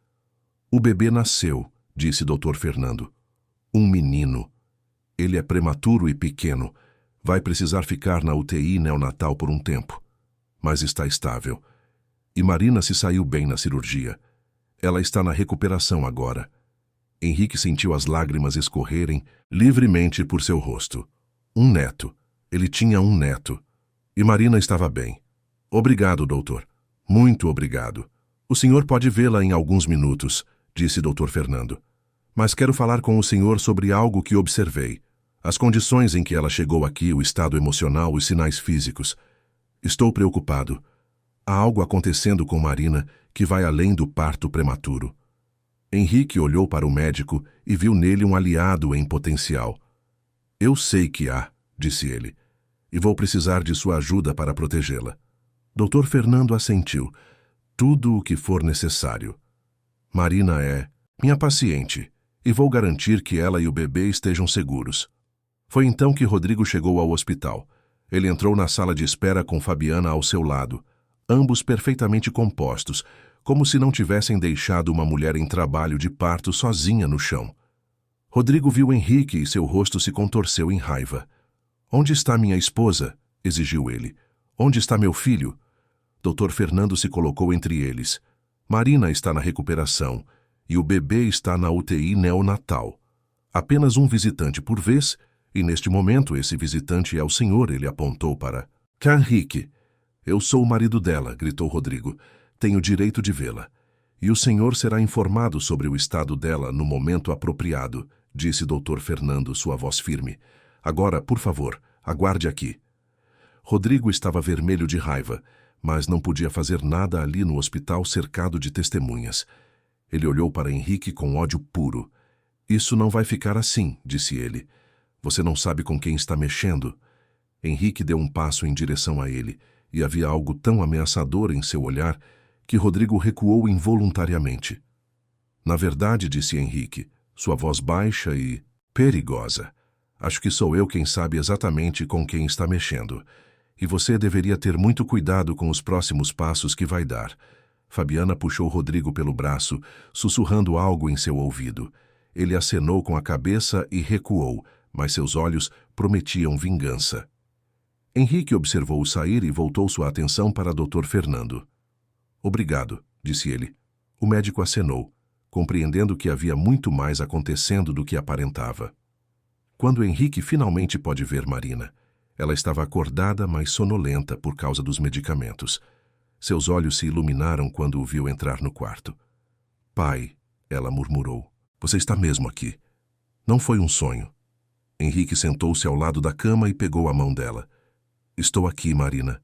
O bebê nasceu, disse Dr. Fernando. Um menino. Ele é prematuro e pequeno. Vai precisar ficar na UTI neonatal por um tempo. Mas está estável. E Marina se saiu bem na cirurgia. Ela está na recuperação agora. Henrique sentiu as lágrimas escorrerem livremente por seu rosto. Um neto. Ele tinha um neto. E Marina estava bem. Obrigado, doutor. Muito obrigado. O senhor pode vê-la em alguns minutos, disse Dr. Fernando. Mas quero falar com o senhor sobre algo que observei. As condições em que ela chegou aqui, o estado emocional, os sinais físicos. Estou preocupado. Há algo acontecendo com Marina que vai além do parto prematuro. Henrique olhou para o médico e viu nele um aliado em potencial. Eu sei que há, disse ele, e vou precisar de sua ajuda para protegê-la. Dr. Fernando assentiu. Tudo o que for necessário. Marina é minha paciente e vou garantir que ela e o bebê estejam seguros. Foi então que Rodrigo chegou ao hospital. Ele entrou na sala de espera com Fabiana ao seu lado, ambos perfeitamente compostos, como se não tivessem deixado uma mulher em trabalho de parto sozinha no chão. Rodrigo viu Henrique e seu rosto se contorceu em raiva. Onde está minha esposa? Exigiu ele. Onde está meu filho? Dr. Fernando se colocou entre eles. Marina está na recuperação e o bebê está na UTI neonatal. Apenas um visitante por vez, e neste momento esse visitante é o senhor, ele apontou para Henrique. Eu sou o marido dela, gritou Rodrigo. Tenho direito de vê-la. E o senhor será informado sobre o estado dela no momento apropriado, disse Dr. Fernando, sua voz firme. Agora, por favor, aguarde aqui. Rodrigo estava vermelho de raiva, mas não podia fazer nada ali no hospital cercado de testemunhas. Ele olhou para Henrique com ódio puro. Isso não vai ficar assim, disse ele. Você não sabe com quem está mexendo. Henrique deu um passo em direção a ele, e havia algo tão ameaçador em seu olhar que Rodrigo recuou involuntariamente. Na verdade, disse Henrique, sua voz baixa e perigosa. Acho que sou eu quem sabe exatamente com quem está mexendo. E você deveria ter muito cuidado com os próximos passos que vai dar. Fabiana puxou Rodrigo pelo braço, sussurrando algo em seu ouvido. Ele acenou com a cabeça e recuou, mas seus olhos prometiam vingança. Henrique observou-o sair e voltou sua atenção para Dr. Fernando. Obrigado, disse ele. O médico acenou, compreendendo que havia muito mais acontecendo do que aparentava. Quando Henrique finalmente pôde ver Marina, ela estava acordada, mas sonolenta por causa dos medicamentos. Seus olhos se iluminaram quando o viu entrar no quarto. Pai, ela murmurou, você está mesmo aqui. Não foi um sonho. Henrique sentou-se ao lado da cama e pegou a mão dela. Estou aqui, Marina,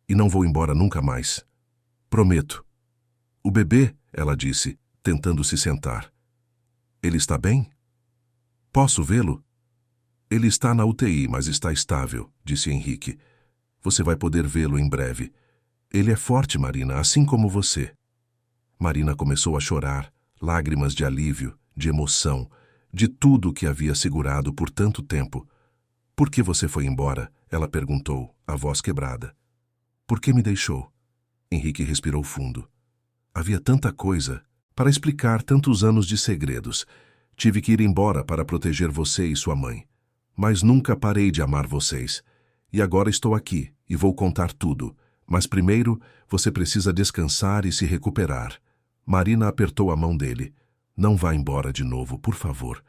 e não vou embora nunca mais. Prometo. O bebê, ela disse, tentando se sentar. Ele está bem? Posso vê-lo? Ele está na UTI, mas está estável, disse Henrique. Você vai poder vê-lo em breve. Ele é forte, Marina, assim como você. Marina começou a chorar, lágrimas de alívio, de emoção, de tudo que havia segurado por tanto tempo. Por que você foi embora? Ela perguntou, a voz quebrada. Por que me deixou? Henrique respirou fundo. Havia tanta coisa para explicar, tantos anos de segredos. Tive que ir embora para proteger você e sua mãe. Mas nunca parei de amar vocês. E agora estou aqui e vou contar tudo. Mas primeiro, você precisa descansar e se recuperar. Marina apertou a mão dele. Não vá embora de novo, por favor.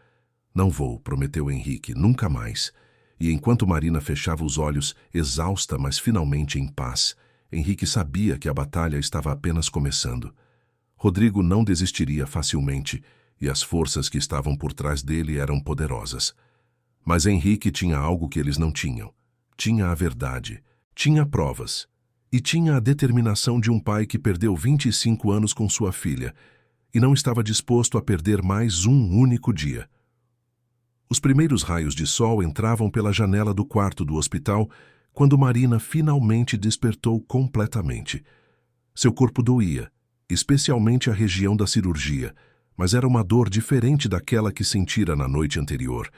Não vou, prometeu Henrique, nunca mais. E enquanto Marina fechava os olhos, exausta, mas finalmente em paz, Henrique sabia que a batalha estava apenas começando. Rodrigo não desistiria facilmente, e as forças que estavam por trás dele eram poderosas. Mas Henrique tinha algo que eles não tinham. Tinha a verdade, tinha provas, e tinha a determinação de um pai que perdeu 25 anos com sua filha, e não estava disposto a perder mais um único dia. Os primeiros raios de sol entravam pela janela do quarto do hospital quando Marina finalmente despertou completamente. Seu corpo doía, especialmente a região da cirurgia, mas era uma dor diferente daquela que sentira na noite anterior.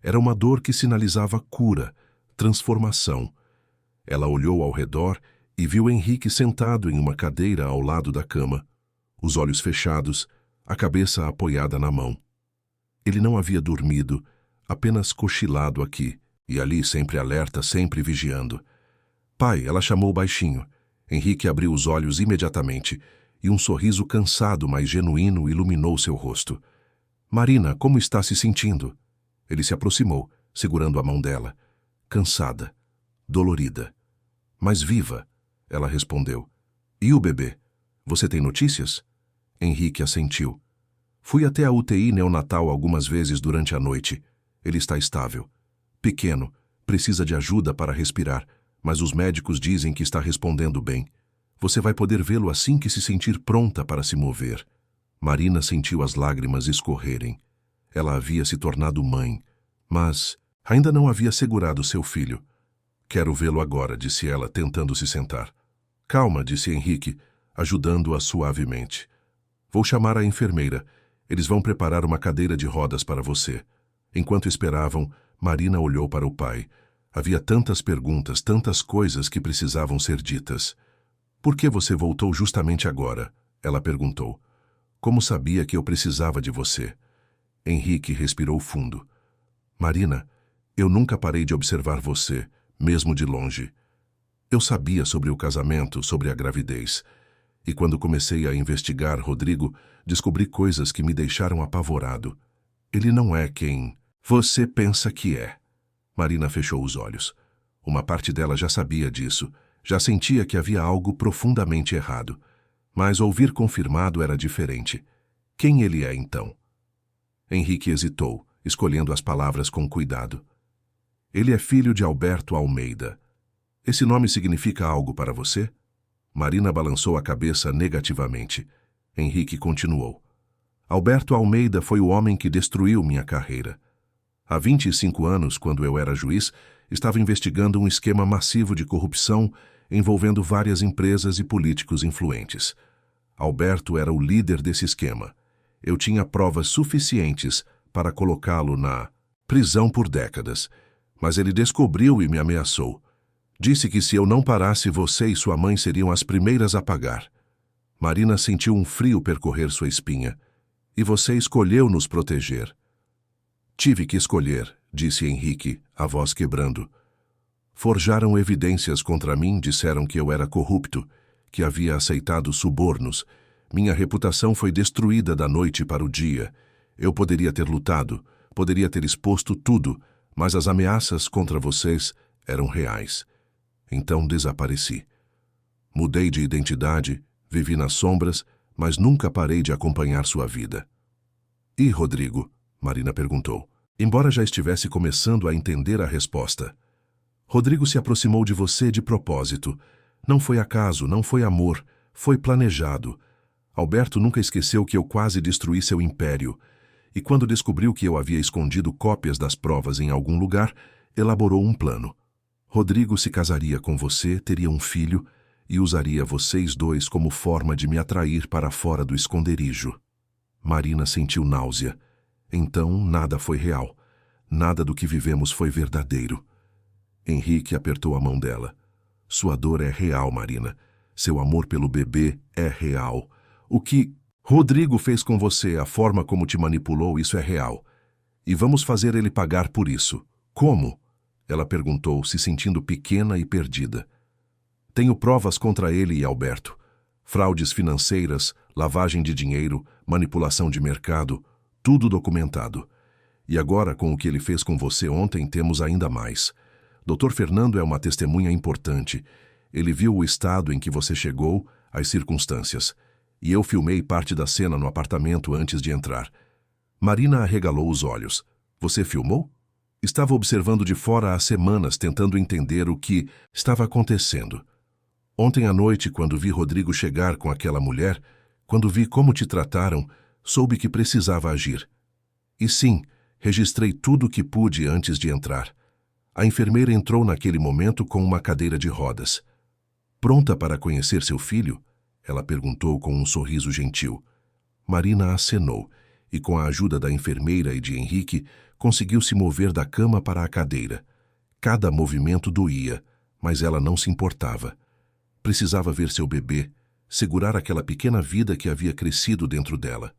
Era uma dor que sinalizava cura, transformação. Ela olhou ao redor e viu Henrique sentado em uma cadeira ao lado da cama, os olhos fechados, a cabeça apoiada na mão. Ele não havia dormido, apenas cochilado aqui, e ali sempre alerta, sempre vigiando. Pai, ela chamou baixinho. Henrique abriu os olhos imediatamente, e um sorriso cansado, mas genuíno, iluminou seu rosto. Marina, como está se sentindo? Ele se aproximou, segurando a mão dela. Cansada, dolorida, mas viva, ela respondeu. E o bebê? Você tem notícias? Henrique assentiu. Fui até a UTI neonatal algumas vezes durante a noite. Ele está estável. Pequeno, precisa de ajuda para respirar, mas os médicos dizem que está respondendo bem. Você vai poder vê-lo assim que se sentir pronta para se mover. Marina sentiu as lágrimas escorrerem. Ela havia se tornado mãe, mas ainda não havia segurado seu filho. Quero vê-lo agora, disse ela, tentando se sentar. Calma, disse Henrique, ajudando-a suavemente. Vou chamar a enfermeira. Eles vão preparar uma cadeira de rodas para você. Enquanto esperavam, Marina olhou para o pai. Havia tantas perguntas, tantas coisas que precisavam ser ditas. Por que você voltou justamente agora? Ela perguntou. Como sabia que eu precisava de você? Henrique respirou fundo. Marina, eu nunca parei de observar você, mesmo de longe. Eu sabia sobre o casamento, sobre a gravidez. E quando comecei a investigar Rodrigo, descobri coisas que me deixaram apavorado. Ele não é quem você pensa que é. Marina fechou os olhos. Uma parte dela já sabia disso, já sentia que havia algo profundamente errado. Mas ouvir confirmado era diferente. Quem ele é, então? Henrique hesitou, escolhendo as palavras com cuidado. Ele é filho de Alberto Almeida. Esse nome significa algo para você? Marina balançou a cabeça negativamente. Henrique continuou. Alberto Almeida foi o homem que destruiu minha carreira. Há 25 anos, quando eu era juiz, estava investigando um esquema massivo de corrupção envolvendo várias empresas e políticos influentes. Alberto era o líder desse esquema. Eu tinha provas suficientes para colocá-lo na prisão por décadas, mas ele descobriu e me ameaçou. Disse que se eu não parasse, você e sua mãe seriam as primeiras a pagar. Marina sentiu um frio percorrer sua espinha. E você escolheu nos proteger. Tive que escolher, disse Henrique, a voz quebrando. Forjaram evidências contra mim, disseram que eu era corrupto, que havia aceitado subornos. Minha reputação foi destruída da noite para o dia. Eu poderia ter lutado, poderia ter exposto tudo, mas as ameaças contra vocês eram reais. Então desapareci. Mudei de identidade, vivi nas sombras, mas nunca parei de acompanhar sua vida. E Rodrigo? Marina perguntou, embora já estivesse começando a entender a resposta. Rodrigo se aproximou de você de propósito. Não foi acaso, não foi amor, foi planejado. Alberto nunca esqueceu que eu quase destruí seu império, e quando descobriu que eu havia escondido cópias das provas em algum lugar, elaborou um plano. Rodrigo se casaria com você, teria um filho, e usaria vocês dois como forma de me atrair para fora do esconderijo. Marina sentiu náusea. Então, nada foi real. Nada do que vivemos foi verdadeiro. Henrique apertou a mão dela. Sua dor é real, Marina. Seu amor pelo bebê é real. O que Rodrigo fez com você, a forma como te manipulou, isso é real. E vamos fazer ele pagar por isso. Como? Ela perguntou, se sentindo pequena e perdida. Tenho provas contra ele e Alberto. Fraudes financeiras, lavagem de dinheiro, manipulação de mercado, tudo documentado. E agora, com o que ele fez com você ontem, temos ainda mais. Dr. Fernando é uma testemunha importante. Ele viu o estado em que você chegou, as circunstâncias. E eu filmei parte da cena no apartamento antes de entrar. Marina arregalou os olhos. Você filmou? Estava observando de fora há semanas, tentando entender o que estava acontecendo. Ontem à noite, quando vi Rodrigo chegar com aquela mulher, quando vi como te trataram, soube que precisava agir. E sim, registrei tudo o que pude antes de entrar. A enfermeira entrou naquele momento com uma cadeira de rodas. Pronta para conhecer seu filho? Ela perguntou com um sorriso gentil. Marina acenou, e com a ajuda da enfermeira e de Henrique, conseguiu se mover da cama para a cadeira. Cada movimento doía, mas ela não se importava. Precisava ver seu bebê, segurar aquela pequena vida que havia crescido dentro dela.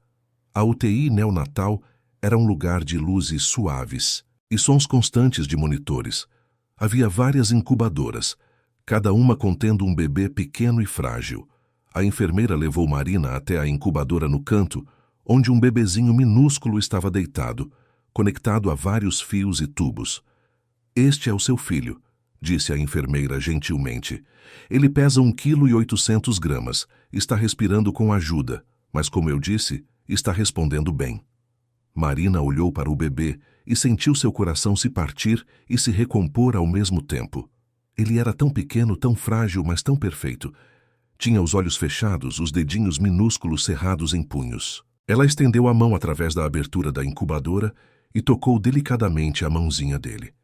A UTI neonatal era um lugar de luzes suaves e sons constantes de monitores. Havia várias incubadoras, cada uma contendo um bebê pequeno e frágil. A enfermeira levou Marina até a incubadora no canto, onde um bebezinho minúsculo estava deitado, conectado a vários fios e tubos. Este é o seu filho, disse a enfermeira gentilmente. Ele pesa 1,8 kg, está respirando com ajuda, mas como eu disse, está respondendo bem. Marina olhou para o bebê e sentiu seu coração se partir e se recompor ao mesmo tempo. Ele era tão pequeno, tão frágil, mas tão perfeito. Tinha os olhos fechados, os dedinhos minúsculos cerrados em punhos. Ela estendeu a mão através da abertura da incubadora e tocou delicadamente a mãozinha dele.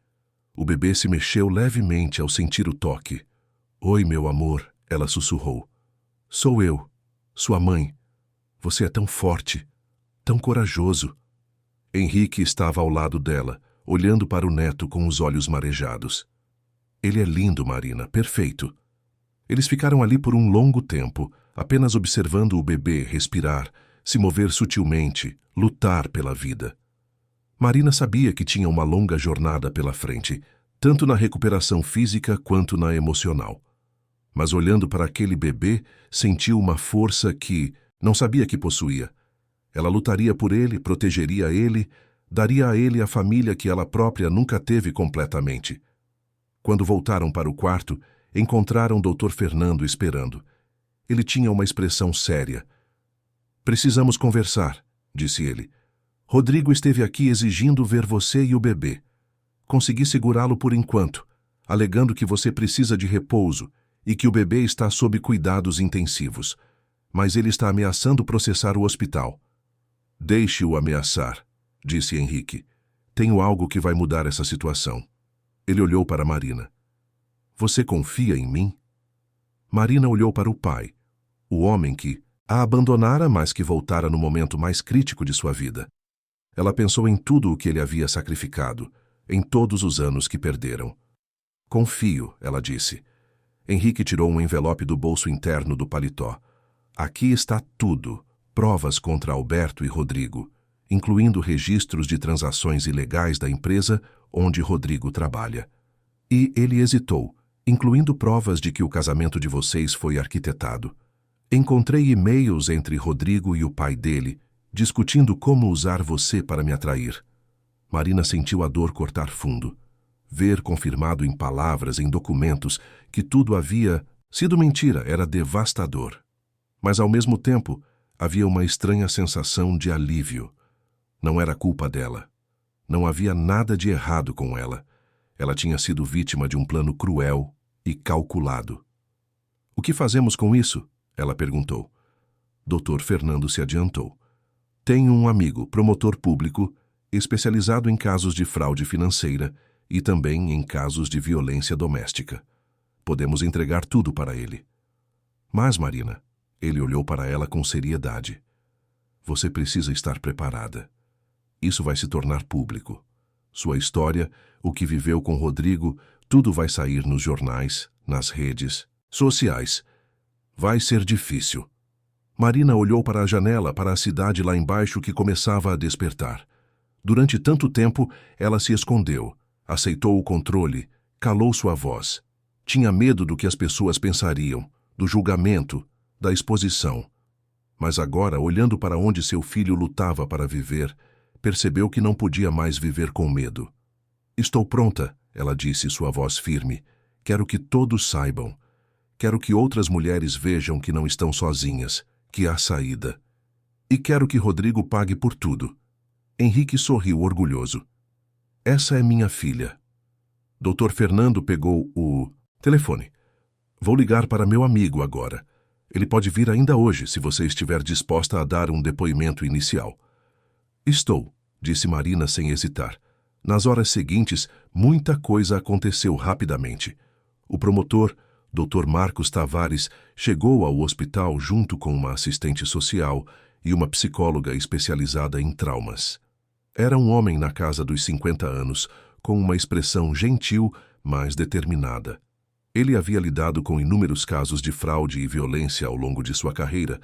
O bebê se mexeu levemente ao sentir o toque. Oi, meu amor, ela sussurrou. Sou eu, sua mãe. Você é tão forte, tão corajoso. Henrique estava ao lado dela, olhando para o neto com os olhos marejados. Ele é lindo, Marina, perfeito. Eles ficaram ali por um longo tempo, apenas observando o bebê respirar, se mover sutilmente, lutar pela vida. Marina sabia que tinha uma longa jornada pela frente, tanto na recuperação física quanto na emocional. Mas olhando para aquele bebê, sentiu uma força que não sabia que possuía. Ela lutaria por ele, protegeria ele, daria a ele a família que ela própria nunca teve completamente. Quando voltaram para o quarto, encontraram Dr. Fernando esperando. Ele tinha uma expressão séria. Precisamos conversar, disse ele. Rodrigo esteve aqui exigindo ver você e o bebê. Consegui segurá-lo por enquanto, alegando que você precisa de repouso e que o bebê está sob cuidados intensivos. Mas ele está ameaçando processar o hospital. Deixe-o ameaçar, disse Henrique. Tenho algo que vai mudar essa situação. Ele olhou para Marina. Você confia em mim? Marina olhou para o pai, o homem que a abandonara, mas que voltara no momento mais crítico de sua vida. Ela pensou em tudo o que ele havia sacrificado, em todos os anos que perderam. Confio, ela disse. Henrique tirou um envelope do bolso interno do paletó. Aqui está tudo, provas contra Alberto e Rodrigo, incluindo registros de transações ilegais da empresa onde Rodrigo trabalha. E ele hesitou, incluindo provas de que o casamento de vocês foi arquitetado. Encontrei e-mails entre Rodrigo e o pai dele, discutindo como usar você para me atrair. Marina sentiu a dor cortar fundo. Ver confirmado em palavras, em documentos, que tudo havia sido mentira era devastador. Mas, ao mesmo tempo, havia uma estranha sensação de alívio. Não era culpa dela. Não havia nada de errado com ela. Ela tinha sido vítima de um plano cruel e calculado. O que fazemos com isso? Ela perguntou. Dr. Fernando se adiantou. Tenho um amigo, promotor público, especializado em casos de fraude financeira e também em casos de violência doméstica. Podemos entregar tudo para ele. Mas, Marina, ele olhou para ela com seriedade. Você precisa estar preparada. Isso vai se tornar público. Sua história, o que viveu com Rodrigo, tudo vai sair nos jornais, nas redes sociais. Vai ser difícil. Marina olhou para a janela, para a cidade lá embaixo que começava a despertar. Durante tanto tempo, ela se escondeu, aceitou o controle, calou sua voz. Tinha medo do que as pessoas pensariam, do julgamento, da exposição. Mas agora, olhando para onde seu filho lutava para viver, percebeu que não podia mais viver com medo. Estou pronta, ela disse, sua voz firme. Quero que todos saibam. Quero que outras mulheres vejam que não estão sozinhas, que há saída. E quero que Rodrigo pague por tudo. Henrique sorriu orgulhoso. Essa é minha filha. Dr. Fernando pegou o telefone. Vou ligar para meu amigo agora. Ele pode vir ainda hoje, se você estiver disposta a dar um depoimento inicial. Estou, disse Marina sem hesitar. Nas horas seguintes, muita coisa aconteceu rapidamente. O promotor, Dr. Marcos Tavares, chegou ao hospital junto com uma assistente social e uma psicóloga especializada em traumas. Era um homem na casa dos 50 anos, com uma expressão gentil, mas determinada. Ele havia lidado com inúmeros casos de fraude e violência ao longo de sua carreira,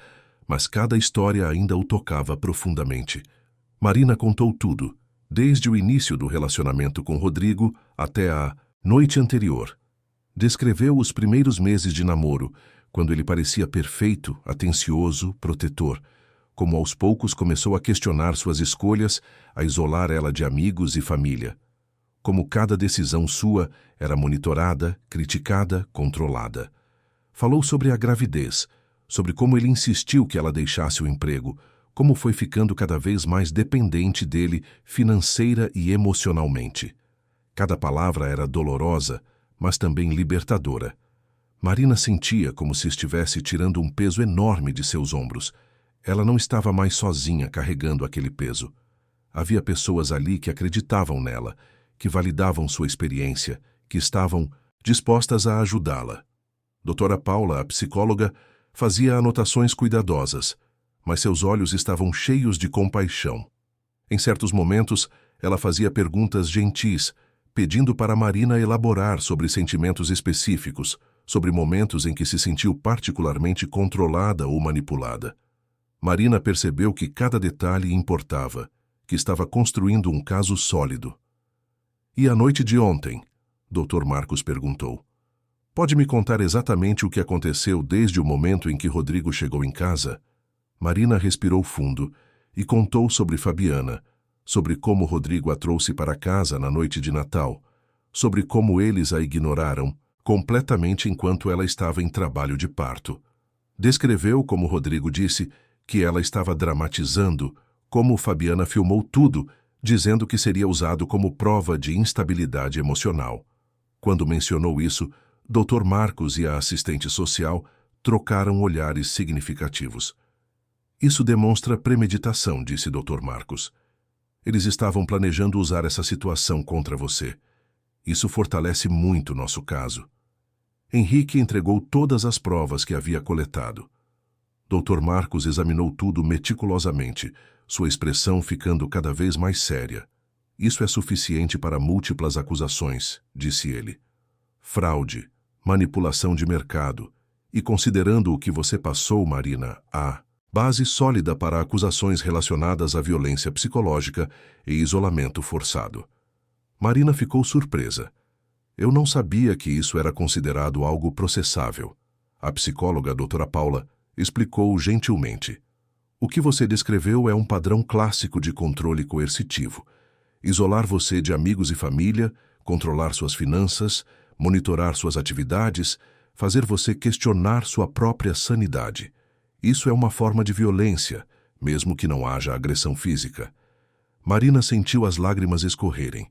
mas cada história ainda o tocava profundamente. Marina contou tudo, desde o início do relacionamento com Rodrigo até a noite anterior. Descreveu os primeiros meses de namoro, quando ele parecia perfeito, atencioso, protetor, como aos poucos começou a questionar suas escolhas, a isolar ela de amigos e família. Como cada decisão sua era monitorada, criticada, controlada. Falou sobre a gravidez, sobre como ele insistiu que ela deixasse o emprego, como foi ficando cada vez mais dependente dele financeira e emocionalmente. Cada palavra era dolorosa, mas também libertadora. Marina sentia como se estivesse tirando um peso enorme de seus ombros. Ela não estava mais sozinha carregando aquele peso. Havia pessoas ali que acreditavam nela, que validavam sua experiência, que estavam dispostas a ajudá-la. Doutora Paula, a psicóloga, fazia anotações cuidadosas, mas seus olhos estavam cheios de compaixão. Em certos momentos, ela fazia perguntas gentis, pedindo para Marina elaborar sobre sentimentos específicos, sobre momentos em que se sentiu particularmente controlada ou manipulada. Marina percebeu que cada detalhe importava, que estava construindo um caso sólido. E a noite de ontem? Dr. Marcos perguntou. Pode me contar exatamente o que aconteceu desde o momento em que Rodrigo chegou em casa? Marina respirou fundo e contou sobre Fabiana, sobre como Rodrigo a trouxe para casa na noite de Natal, sobre como eles a ignoraram completamente enquanto ela estava em trabalho de parto. Descreveu, como Rodrigo disse, que ela estava dramatizando, como Fabiana filmou tudo, dizendo que seria usado como prova de instabilidade emocional. Quando mencionou isso, Dr. Marcos e a assistente social trocaram olhares significativos. Isso demonstra premeditação, disse Dr. Marcos. Eles estavam planejando usar essa situação contra você. Isso fortalece muito nosso caso. Henrique entregou todas as provas que havia coletado. Dr. Marcos examinou tudo meticulosamente, sua expressão ficando cada vez mais séria. Isso é suficiente para múltiplas acusações, disse ele. Fraude, manipulação de mercado, e considerando o que você passou, Marina, há base sólida para acusações relacionadas à violência psicológica e isolamento forçado. Marina ficou surpresa. Eu não sabia que isso era considerado algo processável. A psicóloga, doutora Paula, explicou gentilmente. O que você descreveu é um padrão clássico de controle coercitivo. Isolar você de amigos e família, controlar suas finanças, monitorar suas atividades, fazer você questionar sua própria sanidade. Isso é uma forma de violência, mesmo que não haja agressão física. Marina sentiu as lágrimas escorrerem.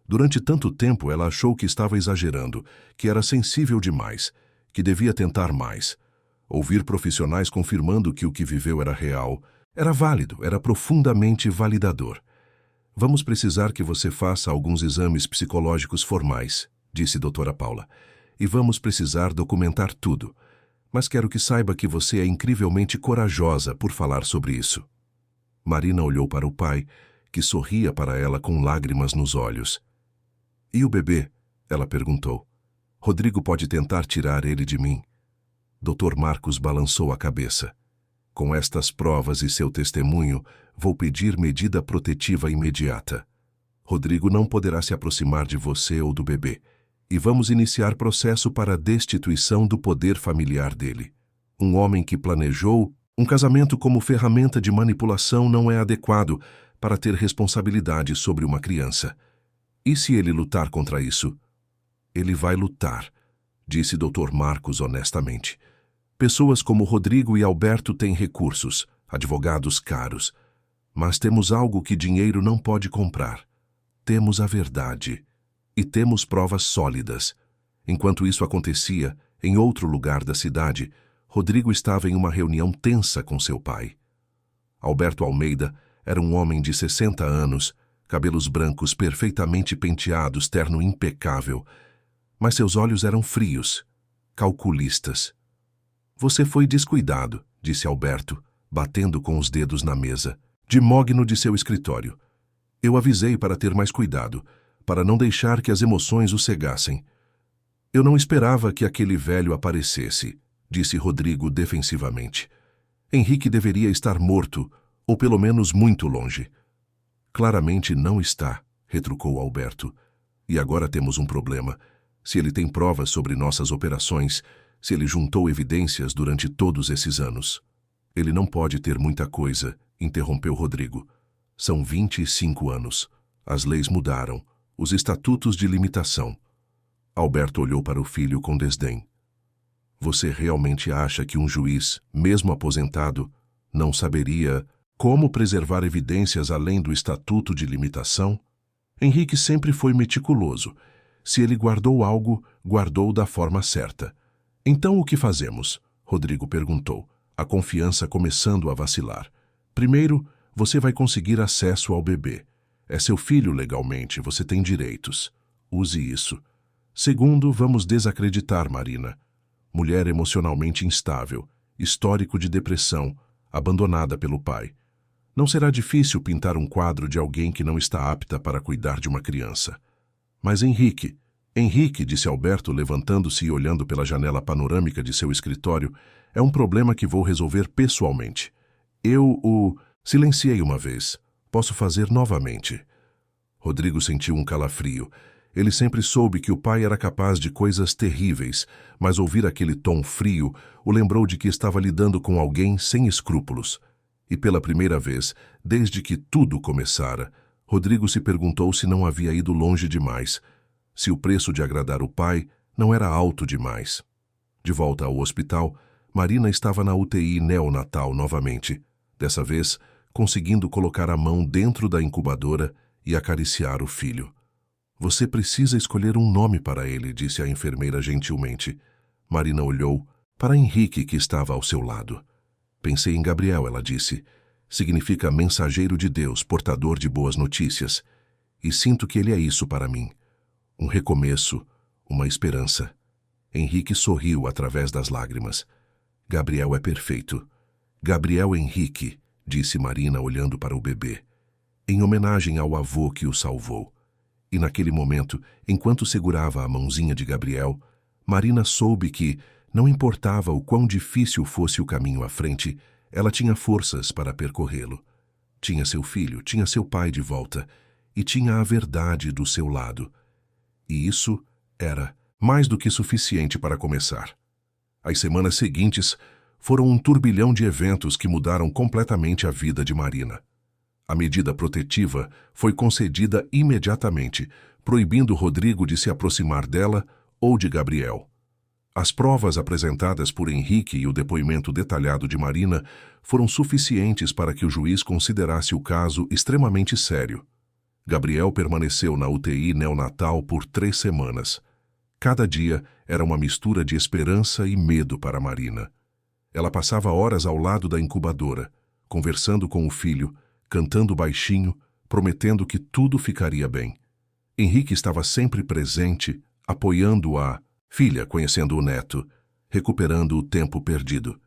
Durante tanto tempo ela achou que estava exagerando, que era sensível demais, que devia tentar mais. Ouvir profissionais confirmando que o que viveu era real, era válido, era profundamente validador. Vamos precisar que você faça alguns exames psicológicos formais, disse doutora Paula, e vamos precisar documentar tudo. Mas quero que saiba que você é incrivelmente corajosa por falar sobre isso. Marina olhou para o pai, que sorria para ela com lágrimas nos olhos. E o bebê? Ela perguntou. Rodrigo pode tentar tirar ele de mim. Dr. Marcos balançou a cabeça. Com estas provas e seu testemunho, vou pedir medida protetiva imediata. Rodrigo não poderá se aproximar de você ou do bebê. E vamos iniciar processo para destituição do poder familiar dele. Um homem que planejou um casamento como ferramenta de manipulação não é adequado para ter responsabilidade sobre uma criança. E se ele lutar contra isso? Ele vai lutar, disse Dr. Marcos honestamente. Pessoas como Rodrigo e Alberto têm recursos, advogados caros. Mas temos algo que dinheiro não pode comprar. Temos a verdade. E temos provas sólidas. Enquanto isso acontecia, em outro lugar da cidade, Rodrigo estava em uma reunião tensa com seu pai. Alberto Almeida era um homem de 60 anos, cabelos brancos perfeitamente penteados, terno impecável, mas seus olhos eram frios, calculistas. Você foi descuidado, disse Alberto, batendo com os dedos na mesa, de mogno de seu escritório. Eu avisei para ter mais cuidado, para não deixar que as emoções o cegassem. Eu não esperava que aquele velho aparecesse, disse Rodrigo defensivamente. Henrique deveria estar morto, ou pelo menos muito longe. Claramente não está, retrucou Alberto. E agora temos um problema. Se ele tem provas sobre nossas operações, se ele juntou evidências durante todos esses anos. Ele não pode ter muita coisa, interrompeu Rodrigo. São 25 anos. As leis mudaram. Os estatutos de limitação. Alberto olhou para o filho com desdém. Você realmente acha que um juiz, mesmo aposentado, não saberia como preservar evidências além do estatuto de limitação? Henrique sempre foi meticuloso. Se ele guardou algo, guardou da forma certa. Então o que fazemos? Rodrigo perguntou, a confiança começando a vacilar. Primeiro, você vai conseguir acesso ao bebê. É seu filho legalmente, você tem direitos. Use isso. Segundo, vamos desacreditar Marina. Mulher emocionalmente instável, histórico de depressão, abandonada pelo pai. Não será difícil pintar um quadro de alguém que não está apta para cuidar de uma criança. Mas Henrique, disse Alberto, levantando-se e olhando pela janela panorâmica de seu escritório, é um problema que vou resolver pessoalmente. Eu o silenciei uma vez. Posso fazer novamente. Rodrigo sentiu um calafrio. Ele sempre soube que o pai era capaz de coisas terríveis, mas ouvir aquele tom frio o lembrou de que estava lidando com alguém sem escrúpulos. E pela primeira vez, desde que tudo começara, Rodrigo se perguntou se não havia ido longe demais, se o preço de agradar o pai não era alto demais. De volta ao hospital, Marina estava na UTI neonatal novamente, dessa vez conseguindo colocar a mão dentro da incubadora e acariciar o filho. Você precisa escolher um nome para ele, disse a enfermeira gentilmente. Marina olhou para Henrique, que estava ao seu lado. Pensei em Gabriel, ela disse. Significa mensageiro de Deus, portador de boas notícias. E sinto que ele é isso para mim. Um recomeço, uma esperança. Henrique sorriu através das lágrimas. Gabriel é perfeito. Gabriel Henrique, disse Marina olhando para o bebê, em homenagem ao avô que o salvou. E naquele momento, enquanto segurava a mãozinha de Gabriel, Marina soube que, não importava o quão difícil fosse o caminho à frente, ela tinha forças para percorrê-lo. Tinha seu filho, tinha seu pai de volta, e tinha a verdade do seu lado. E isso era mais do que suficiente para começar. As semanas seguintes foram um turbilhão de eventos que mudaram completamente a vida de Marina. A medida protetiva foi concedida imediatamente, proibindo Rodrigo de se aproximar dela ou de Gabriel. As provas apresentadas por Henrique e o depoimento detalhado de Marina foram suficientes para que o juiz considerasse o caso extremamente sério. Gabriel permaneceu na UTI neonatal por 3 semanas. Cada dia era uma mistura de esperança e medo para Marina. Ela passava horas ao lado da incubadora, conversando com o filho, cantando baixinho, prometendo que tudo ficaria bem. Henrique estava sempre presente, apoiando a filha, conhecendo o neto, recuperando o tempo perdido.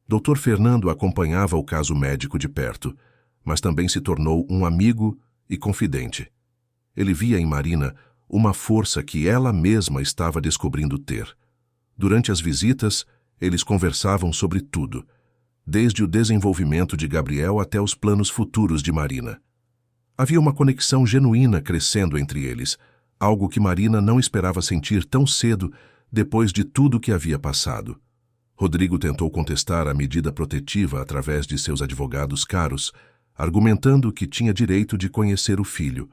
Dr. Fernando acompanhava o caso médico de perto, mas também se tornou um amigo e confidente. Ele via em Marina uma força que ela mesma estava descobrindo ter. Durante as visitas, eles conversavam sobre tudo, desde o desenvolvimento de Gabriel até os planos futuros de Marina. Havia uma conexão genuína crescendo entre eles, algo que Marina não esperava sentir tão cedo depois de tudo que havia passado. Rodrigo tentou contestar a medida protetiva através de seus advogados caros, argumentando que tinha direito de conhecer o filho.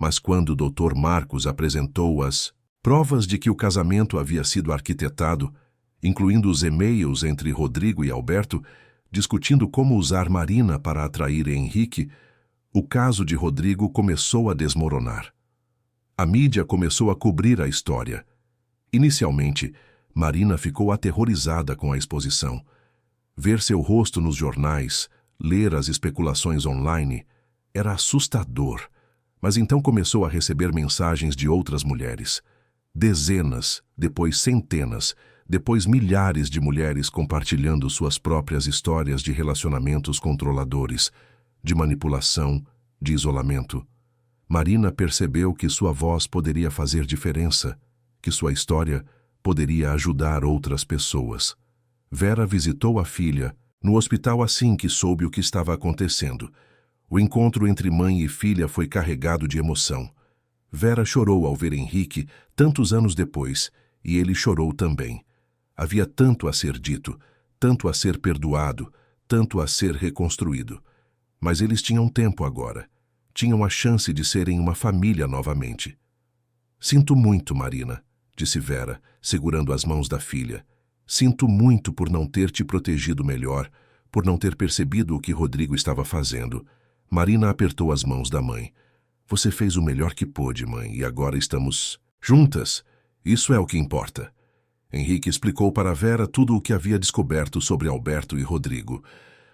Mas quando o Dr. Marcos apresentou as provas de que o casamento havia sido arquitetado, incluindo os e-mails entre Rodrigo e Alberto, discutindo como usar Marina para atrair Henrique, o caso de Rodrigo começou a desmoronar. A mídia começou a cobrir a história. Inicialmente, Marina ficou aterrorizada com a exposição. Ver seu rosto nos jornais, ler as especulações online, era assustador. Mas então começou a receber mensagens de outras mulheres. Dezenas, depois centenas, depois milhares de mulheres compartilhando suas próprias histórias de relacionamentos controladores, de manipulação, de isolamento. Marina percebeu que sua voz poderia fazer diferença, que sua história poderia ajudar outras pessoas. Vera visitou a filha no hospital assim que soube o que estava acontecendo. O encontro entre mãe e filha foi carregado de emoção. Vera chorou ao ver Henrique tantos anos depois, e ele chorou também. Havia tanto a ser dito, tanto a ser perdoado, tanto a ser reconstruído. Mas eles tinham tempo agora. Tinham a chance de serem uma família novamente. Sinto muito, Marina, disse Vera, segurando as mãos da filha. Sinto muito por não ter te protegido melhor, por não ter percebido o que Rodrigo estava fazendo. Marina apertou as mãos da mãe. Você fez o melhor que pôde, mãe, e agora estamos juntas. Isso é o que importa. Henrique explicou para Vera tudo o que havia descoberto sobre Alberto e Rodrigo.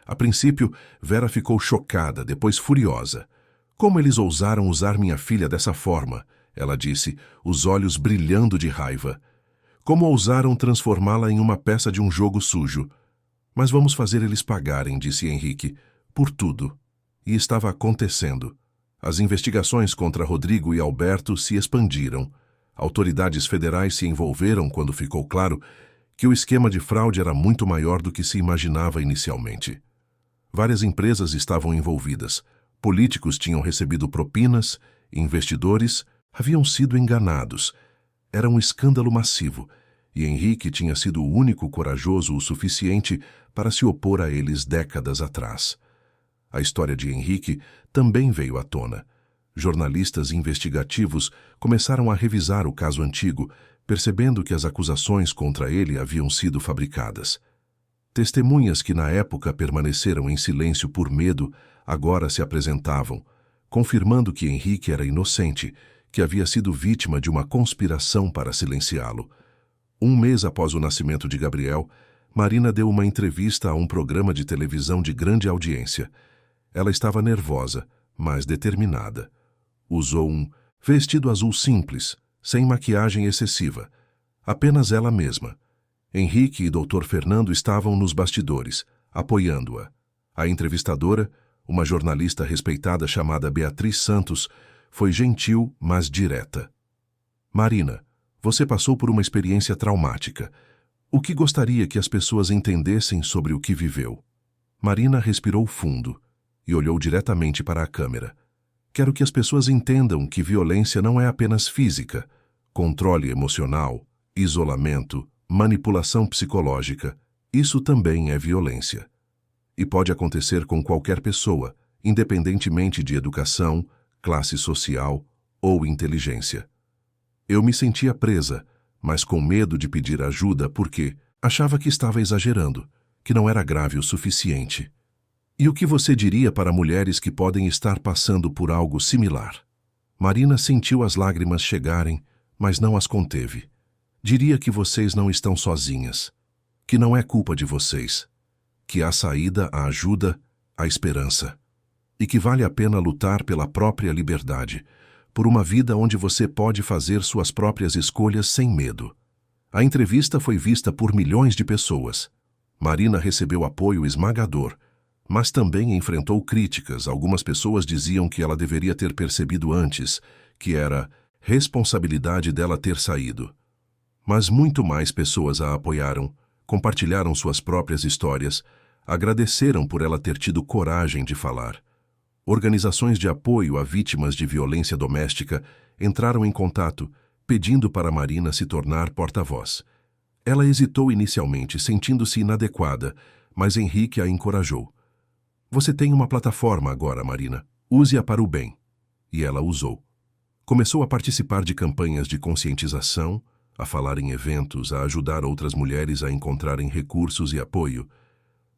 A princípio, Vera ficou chocada, depois furiosa. Como eles ousaram usar minha filha dessa forma? Ela disse, os olhos brilhando de raiva. Como ousaram transformá-la em uma peça de um jogo sujo? Mas vamos fazer eles pagarem, disse Henrique, por tudo. E estava acontecendo. As investigações contra Rodrigo e Alberto se expandiram. Autoridades federais se envolveram quando ficou claro que o esquema de fraude era muito maior do que se imaginava inicialmente. Várias empresas estavam envolvidas. Políticos tinham recebido propinas, investidores haviam sido enganados. Era um escândalo massivo, e Henrique tinha sido o único corajoso o suficiente para se opor a eles décadas atrás. A história de Henrique também veio à tona. Jornalistas investigativos começaram a revisar o caso antigo, percebendo que as acusações contra ele haviam sido fabricadas. Testemunhas que na época permaneceram em silêncio por medo, agora se apresentavam, confirmando que Henrique era inocente, que havia sido vítima de uma conspiração para silenciá-lo. Um mês após o nascimento de Gabriel, Marina deu uma entrevista a um programa de televisão de grande audiência. Ela estava nervosa, mas determinada. Usou um vestido azul simples, sem maquiagem excessiva. Apenas ela mesma. Henrique e Dr. Fernando estavam nos bastidores, apoiando-a. A entrevistadora, uma jornalista respeitada chamada Beatriz Santos, foi gentil, mas direta. Marina, você passou por uma experiência traumática. O que gostaria que as pessoas entendessem sobre o que viveu? Marina respirou fundo e olhou diretamente para a câmera. Quero que as pessoas entendam que violência não é apenas física. Controle emocional, isolamento, manipulação psicológica, isso também é violência. E pode acontecer com qualquer pessoa, independentemente de educação, classe social ou inteligência. Eu me sentia presa, mas com medo de pedir ajuda porque achava que estava exagerando, que não era grave o suficiente. E o que você diria para mulheres que podem estar passando por algo similar? Marina sentiu as lágrimas chegarem, mas não as conteve. Diria que vocês não estão sozinhas, que não é culpa de vocês, que há saída, há ajuda, há esperança, e que vale a pena lutar pela própria liberdade, por uma vida onde você pode fazer suas próprias escolhas sem medo. A entrevista foi vista por milhões de pessoas. Marina recebeu apoio esmagador, mas também enfrentou críticas. Algumas pessoas diziam que ela deveria ter percebido antes, que era responsabilidade dela ter saído. Mas muito mais pessoas a apoiaram, compartilharam suas próprias histórias, agradeceram por ela ter tido coragem de falar. Organizações de apoio a vítimas de violência doméstica entraram em contato, pedindo para Marina se tornar porta-voz. Ela hesitou inicialmente, sentindo-se inadequada, mas Henrique a encorajou. Você tem uma plataforma agora, Marina. Use-a para o bem. E ela usou. Começou a participar de campanhas de conscientização, a falar em eventos, a ajudar outras mulheres a encontrarem recursos e apoio.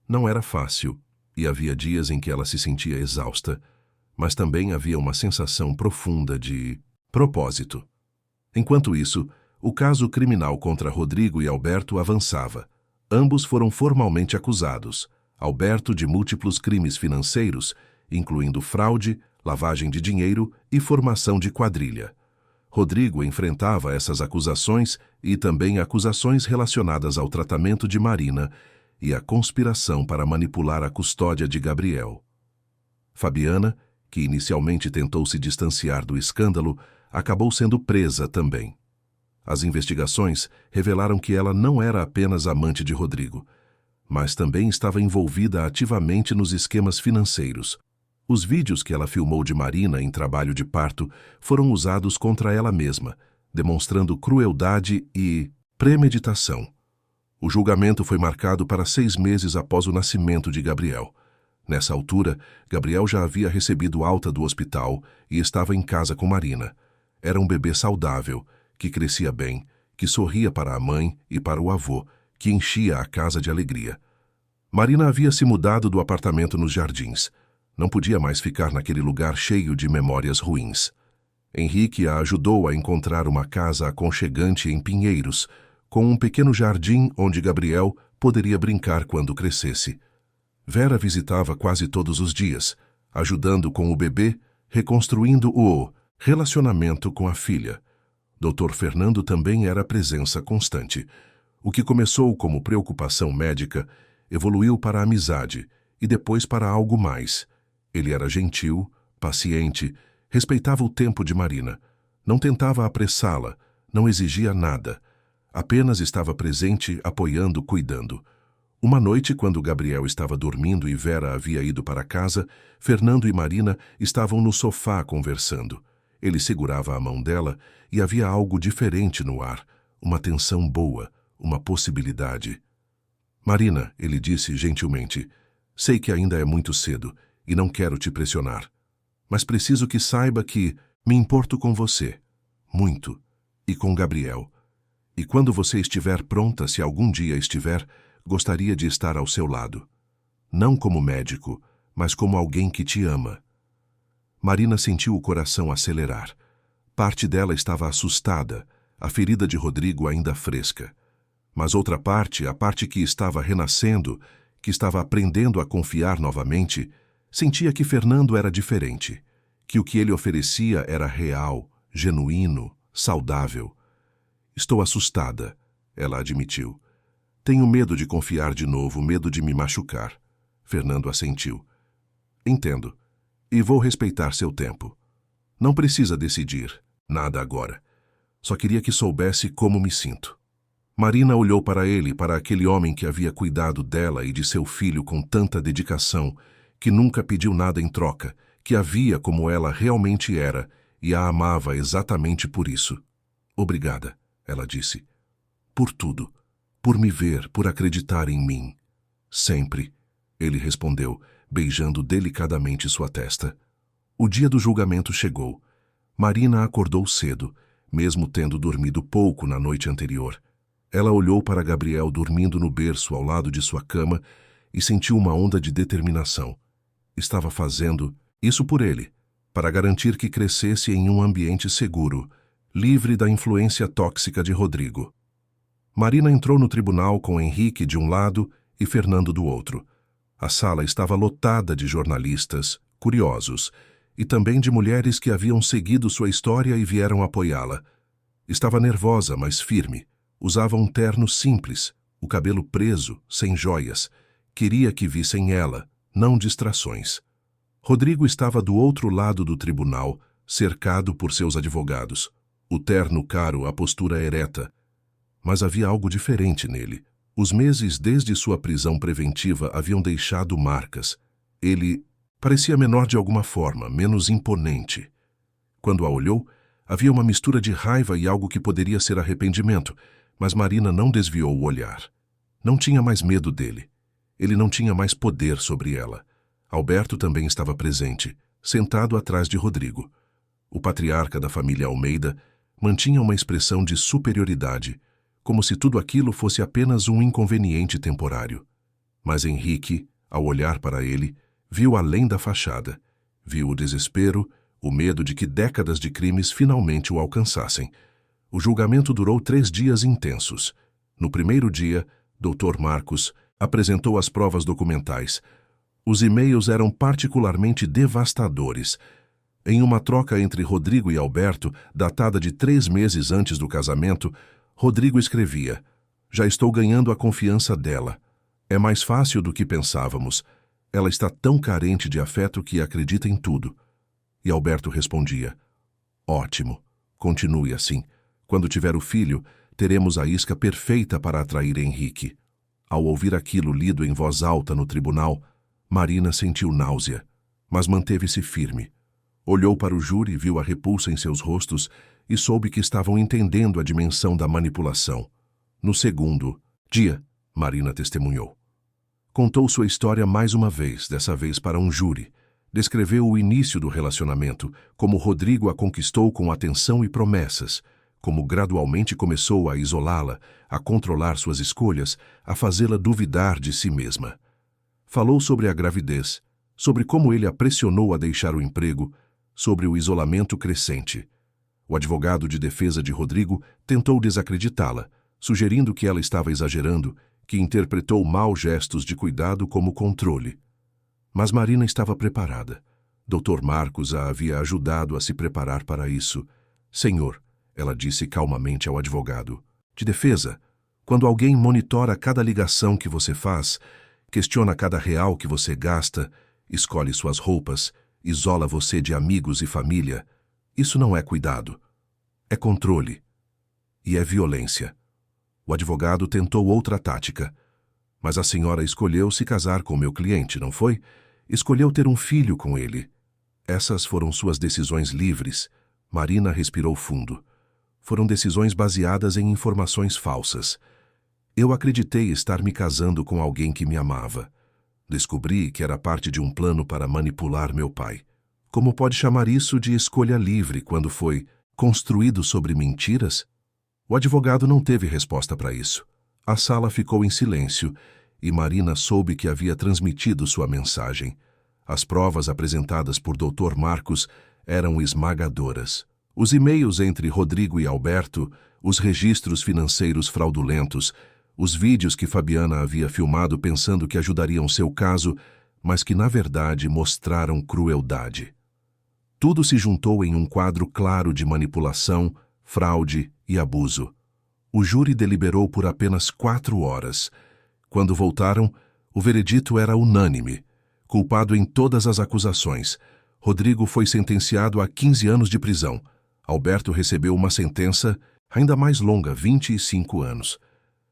Não era fácil, e havia dias em que ela se sentia exausta, mas também havia uma sensação profunda de propósito. Enquanto isso, o caso criminal contra Rodrigo e Alberto avançava. Ambos foram formalmente acusados, Alberto de múltiplos crimes financeiros, incluindo fraude, lavagem de dinheiro e formação de quadrilha. Rodrigo enfrentava essas acusações e também acusações relacionadas ao tratamento de Marina e à conspiração para manipular a custódia de Gabriel. Fabiana, que inicialmente tentou se distanciar do escândalo, acabou sendo presa também. As investigações revelaram que ela não era apenas amante de Rodrigo, mas também estava envolvida ativamente nos esquemas financeiros. Os vídeos que ela filmou de Marina em trabalho de parto foram usados contra ela mesma, demonstrando crueldade e premeditação. O julgamento foi marcado para 6 meses após o nascimento de Gabriel. Nessa altura, Gabriel já havia recebido alta do hospital e estava em casa com Marina. Era um bebê saudável, que crescia bem, que sorria para a mãe e para o avô, que enchia a casa de alegria. Marina havia se mudado do apartamento nos Jardins. Não podia mais ficar naquele lugar cheio de memórias ruins. Henrique a ajudou a encontrar uma casa aconchegante em Pinheiros, com um pequeno jardim onde Gabriel poderia brincar quando crescesse. Vera visitava quase todos os dias, ajudando com o bebê, reconstruindo o relacionamento com a filha. Dr. Fernando também era presença constante. O que começou como preocupação médica evoluiu para amizade e depois para algo mais. Ele era gentil, paciente, respeitava o tempo de Marina, não tentava apressá-la, não exigia nada, apenas estava presente, apoiando, cuidando. Uma noite, quando Gabriel estava dormindo e Vera havia ido para casa, Fernando e Marina estavam no sofá conversando. Ele segurava a mão dela e havia algo diferente no ar, uma tensão boa, uma possibilidade. Marina, ele disse gentilmente, sei que ainda é muito cedo e não quero te pressionar, mas preciso que saiba que me importo com você, muito, e com Gabriel. E quando você estiver pronta, se algum dia estiver, gostaria de estar ao seu lado. Não como médico, mas como alguém que te ama. Marina sentiu o coração acelerar. Parte dela estava assustada, a ferida de Rodrigo ainda fresca. Mas outra parte, a parte que estava renascendo, que estava aprendendo a confiar novamente, sentia que Fernando era diferente, que o que ele oferecia era real, genuíno, saudável. Estou assustada, ela admitiu. Tenho medo de confiar de novo, medo de me machucar. Fernando assentiu. Entendo. E vou respeitar seu tempo. Não precisa decidir nada agora. Só queria que soubesse como me sinto. Marina olhou para ele, para aquele homem que havia cuidado dela e de seu filho com tanta dedicação, que nunca pediu nada em troca, que a via como ela realmente era e a amava exatamente por isso. Obrigada, ela disse. Por tudo. Por me ver, por acreditar em mim. Sempre, ele respondeu, beijando delicadamente sua testa. O dia do julgamento chegou. Marina acordou cedo, mesmo tendo dormido pouco na noite anterior. Ela olhou para Gabriel dormindo no berço ao lado de sua cama e sentiu uma onda de determinação. Estava fazendo isso por ele, para garantir que crescesse em um ambiente seguro, livre da influência tóxica de Rodrigo. Marina entrou no tribunal com Henrique de um lado e Fernando do outro. A sala estava lotada de jornalistas, curiosos, e também de mulheres que haviam seguido sua história e vieram apoiá-la. Estava nervosa, mas firme. Usava um terno simples, o cabelo preso, sem joias. Queria que vissem ela, não distrações. Rodrigo estava do outro lado do tribunal, cercado por seus advogados. O terno caro, a postura ereta. Mas havia algo diferente nele. Os meses desde sua prisão preventiva haviam deixado marcas. Ele parecia menor de alguma forma, menos imponente. Quando a olhou, havia uma mistura de raiva e algo que poderia ser arrependimento, mas Marina não desviou o olhar. Não tinha mais medo dele. Ele não tinha mais poder sobre ela. Alberto também estava presente, sentado atrás de Rodrigo. O patriarca da família Almeida mantinha uma expressão de superioridade, como se tudo aquilo fosse apenas um inconveniente temporário. Mas Henrique, ao olhar para ele, viu além da fachada. Viu o desespero, o medo de que décadas de crimes finalmente o alcançassem. O julgamento durou 3 dias intensos. No primeiro dia, Dr. Marcos apresentou as provas documentais. Os e-mails eram particularmente devastadores. Em uma troca entre Rodrigo e Alberto, datada de 3 meses antes do casamento, Rodrigo escrevia: "Já estou ganhando a confiança dela. É mais fácil do que pensávamos. Ela está tão carente de afeto que acredita em tudo." E Alberto respondia: "Ótimo. Continue assim. Quando tiver o filho, teremos a isca perfeita para atrair Henrique." Ao ouvir aquilo lido em voz alta no tribunal, Marina sentiu náusea, mas manteve-se firme. Olhou para o júri, viu a repulsa em seus rostos e soube que estavam entendendo a dimensão da manipulação. No segundo dia, Marina testemunhou. Contou sua história mais uma vez, dessa vez para um júri. Descreveu o início do relacionamento, como Rodrigo a conquistou com atenção e promessas, como gradualmente começou a isolá-la, a controlar suas escolhas, a fazê-la duvidar de si mesma. Falou sobre a gravidez, sobre como ele a pressionou a deixar o emprego, sobre o isolamento crescente. O advogado de defesa de Rodrigo tentou desacreditá-la, sugerindo que ela estava exagerando, que interpretou mal gestos de cuidado como controle. Mas Marina estava preparada. Dr. Marcos a havia ajudado a se preparar para isso. "Senhor", ela disse calmamente ao advogado de defesa, "quando alguém monitora cada ligação que você faz, questiona cada real que você gasta, escolhe suas roupas, isola você de amigos e família, isso não é cuidado. É controle. E é violência." O advogado tentou outra tática. "Mas a senhora escolheu se casar com meu cliente, não foi? Escolheu ter um filho com ele. Essas foram suas decisões livres." Marina respirou fundo. "Foram decisões baseadas em informações falsas. Eu acreditei estar me casando com alguém que me amava. Descobri que era parte de um plano para manipular meu pai. Como pode chamar isso de escolha livre quando foi construído sobre mentiras?" O advogado não teve resposta para isso. A sala ficou em silêncio e Marina soube que havia transmitido sua mensagem. As provas apresentadas por Dr. Marcos eram esmagadoras. Os e-mails entre Rodrigo e Alberto, os registros financeiros fraudulentos, os vídeos que Fabiana havia filmado pensando que ajudariam seu caso, mas que na verdade mostraram crueldade. Tudo se juntou em um quadro claro de manipulação, fraude e abuso. O júri deliberou por apenas 4 horas. Quando voltaram, o veredito era unânime. Culpado em todas as acusações, Rodrigo foi sentenciado a 15 anos de prisão. Alberto recebeu uma sentença ainda mais longa, 25 anos.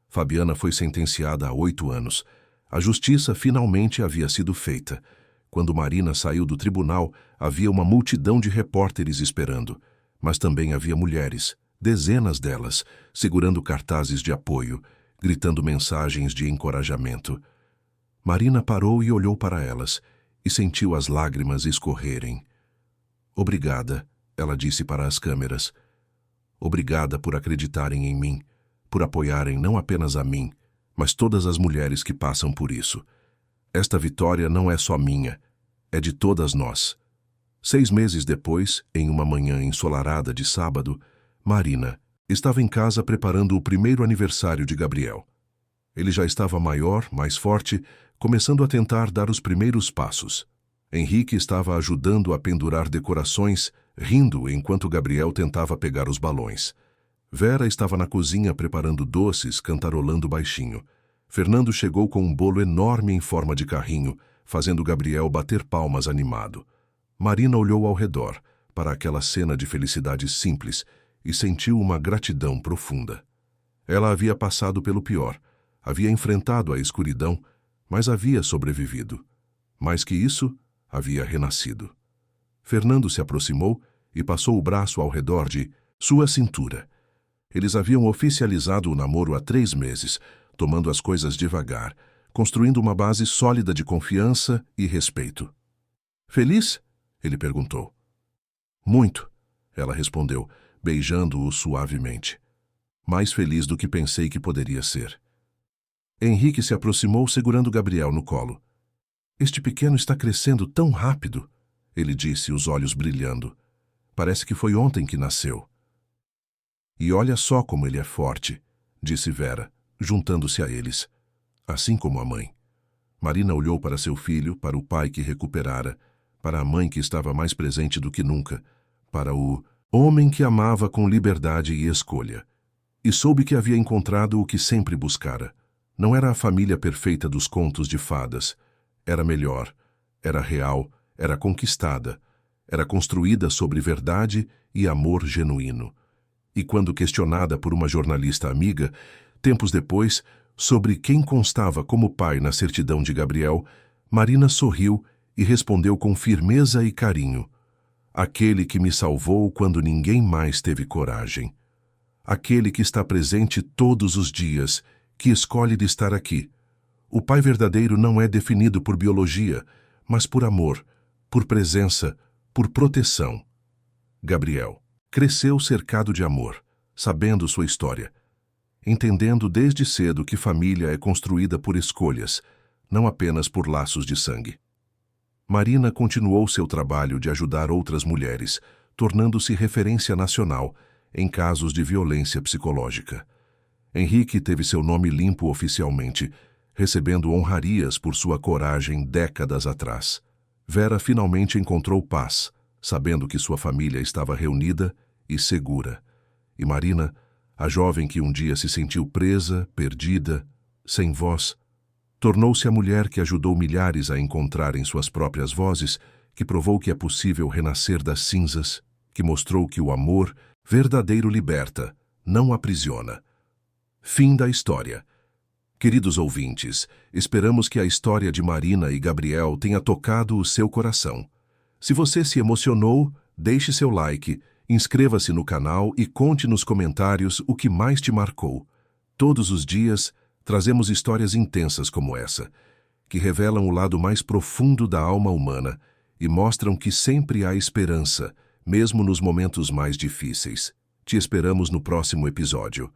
Fabiana foi sentenciada a 8 anos. A justiça finalmente havia sido feita. Quando Marina saiu do tribunal, havia uma multidão de repórteres esperando. Mas também havia mulheres, dezenas delas, segurando cartazes de apoio, gritando mensagens de encorajamento. Marina parou e olhou para elas, e sentiu as lágrimas escorrerem. "Obrigada", ela disse para as câmeras. "Obrigada por acreditarem em mim, por apoiarem não apenas a mim, mas todas as mulheres que passam por isso. Esta vitória não é só minha, é de todas nós." 6 meses depois, em uma manhã ensolarada de sábado, Marina estava em casa preparando o primeiro aniversário de Gabriel. Ele já estava maior, mais forte, começando a tentar dar os primeiros passos. Henrique estava ajudando a pendurar decorações, rindo enquanto Gabriel tentava pegar os balões. Vera estava na cozinha preparando doces, cantarolando baixinho. Fernando chegou com um bolo enorme em forma de carrinho, fazendo Gabriel bater palmas animado. Marina olhou ao redor, para aquela cena de felicidade simples, e sentiu uma gratidão profunda. Ela havia passado pelo pior, havia enfrentado a escuridão, mas havia sobrevivido. Mais que isso, havia renascido. Fernando se aproximou e passou o braço ao redor de sua cintura. Eles haviam oficializado o namoro há 3 meses, tomando as coisas devagar, construindo uma base sólida de confiança e respeito. "Feliz?" ele perguntou. "Muito", ela respondeu, beijando-o suavemente. "Mais feliz do que pensei que poderia ser." Henrique se aproximou segurando Gabriel no colo. "Este pequeno está crescendo tão rápido", ele disse, os olhos brilhando. "Parece que foi ontem que nasceu." "E olha só como ele é forte", disse Vera, juntando-se a eles. "Assim como a mãe." Marina olhou para seu filho, para o pai que recuperara, para a mãe que estava mais presente do que nunca, para o homem que amava com liberdade e escolha. E soube que havia encontrado o que sempre buscara. Não era a família perfeita dos contos de fadas. Era melhor, era real, era conquistada, era construída sobre verdade e amor genuíno. E quando questionada por uma jornalista amiga, tempos depois, sobre quem constava como pai na certidão de Gabriel, Marina sorriu e respondeu com firmeza e carinho: "Aquele que me salvou quando ninguém mais teve coragem. Aquele que está presente todos os dias, que escolhe de estar aqui. O pai verdadeiro não é definido por biologia, mas por amor, por presença, por proteção." Gabriel cresceu cercado de amor, sabendo sua história, entendendo desde cedo que família é construída por escolhas, não apenas por laços de sangue. Marina continuou seu trabalho de ajudar outras mulheres, tornando-se referência nacional em casos de violência psicológica. Henrique teve seu nome limpo oficialmente, recebendo honrarias por sua coragem décadas atrás. Vera finalmente encontrou paz, sabendo que sua família estava reunida e segura. E Marina, a jovem que um dia se sentiu presa, perdida, sem voz, tornou-se a mulher que ajudou milhares a encontrarem suas próprias vozes, que provou que é possível renascer das cinzas, que mostrou que o amor verdadeiro liberta, não aprisiona. Fim da história. Queridos ouvintes, esperamos que a história de Marina e Gabriel tenha tocado o seu coração. Se você se emocionou, deixe seu like, inscreva-se no canal e conte nos comentários o que mais te marcou. Todos os dias, trazemos histórias intensas como essa, que revelam o lado mais profundo da alma humana e mostram que sempre há esperança, mesmo nos momentos mais difíceis. Te esperamos no próximo episódio.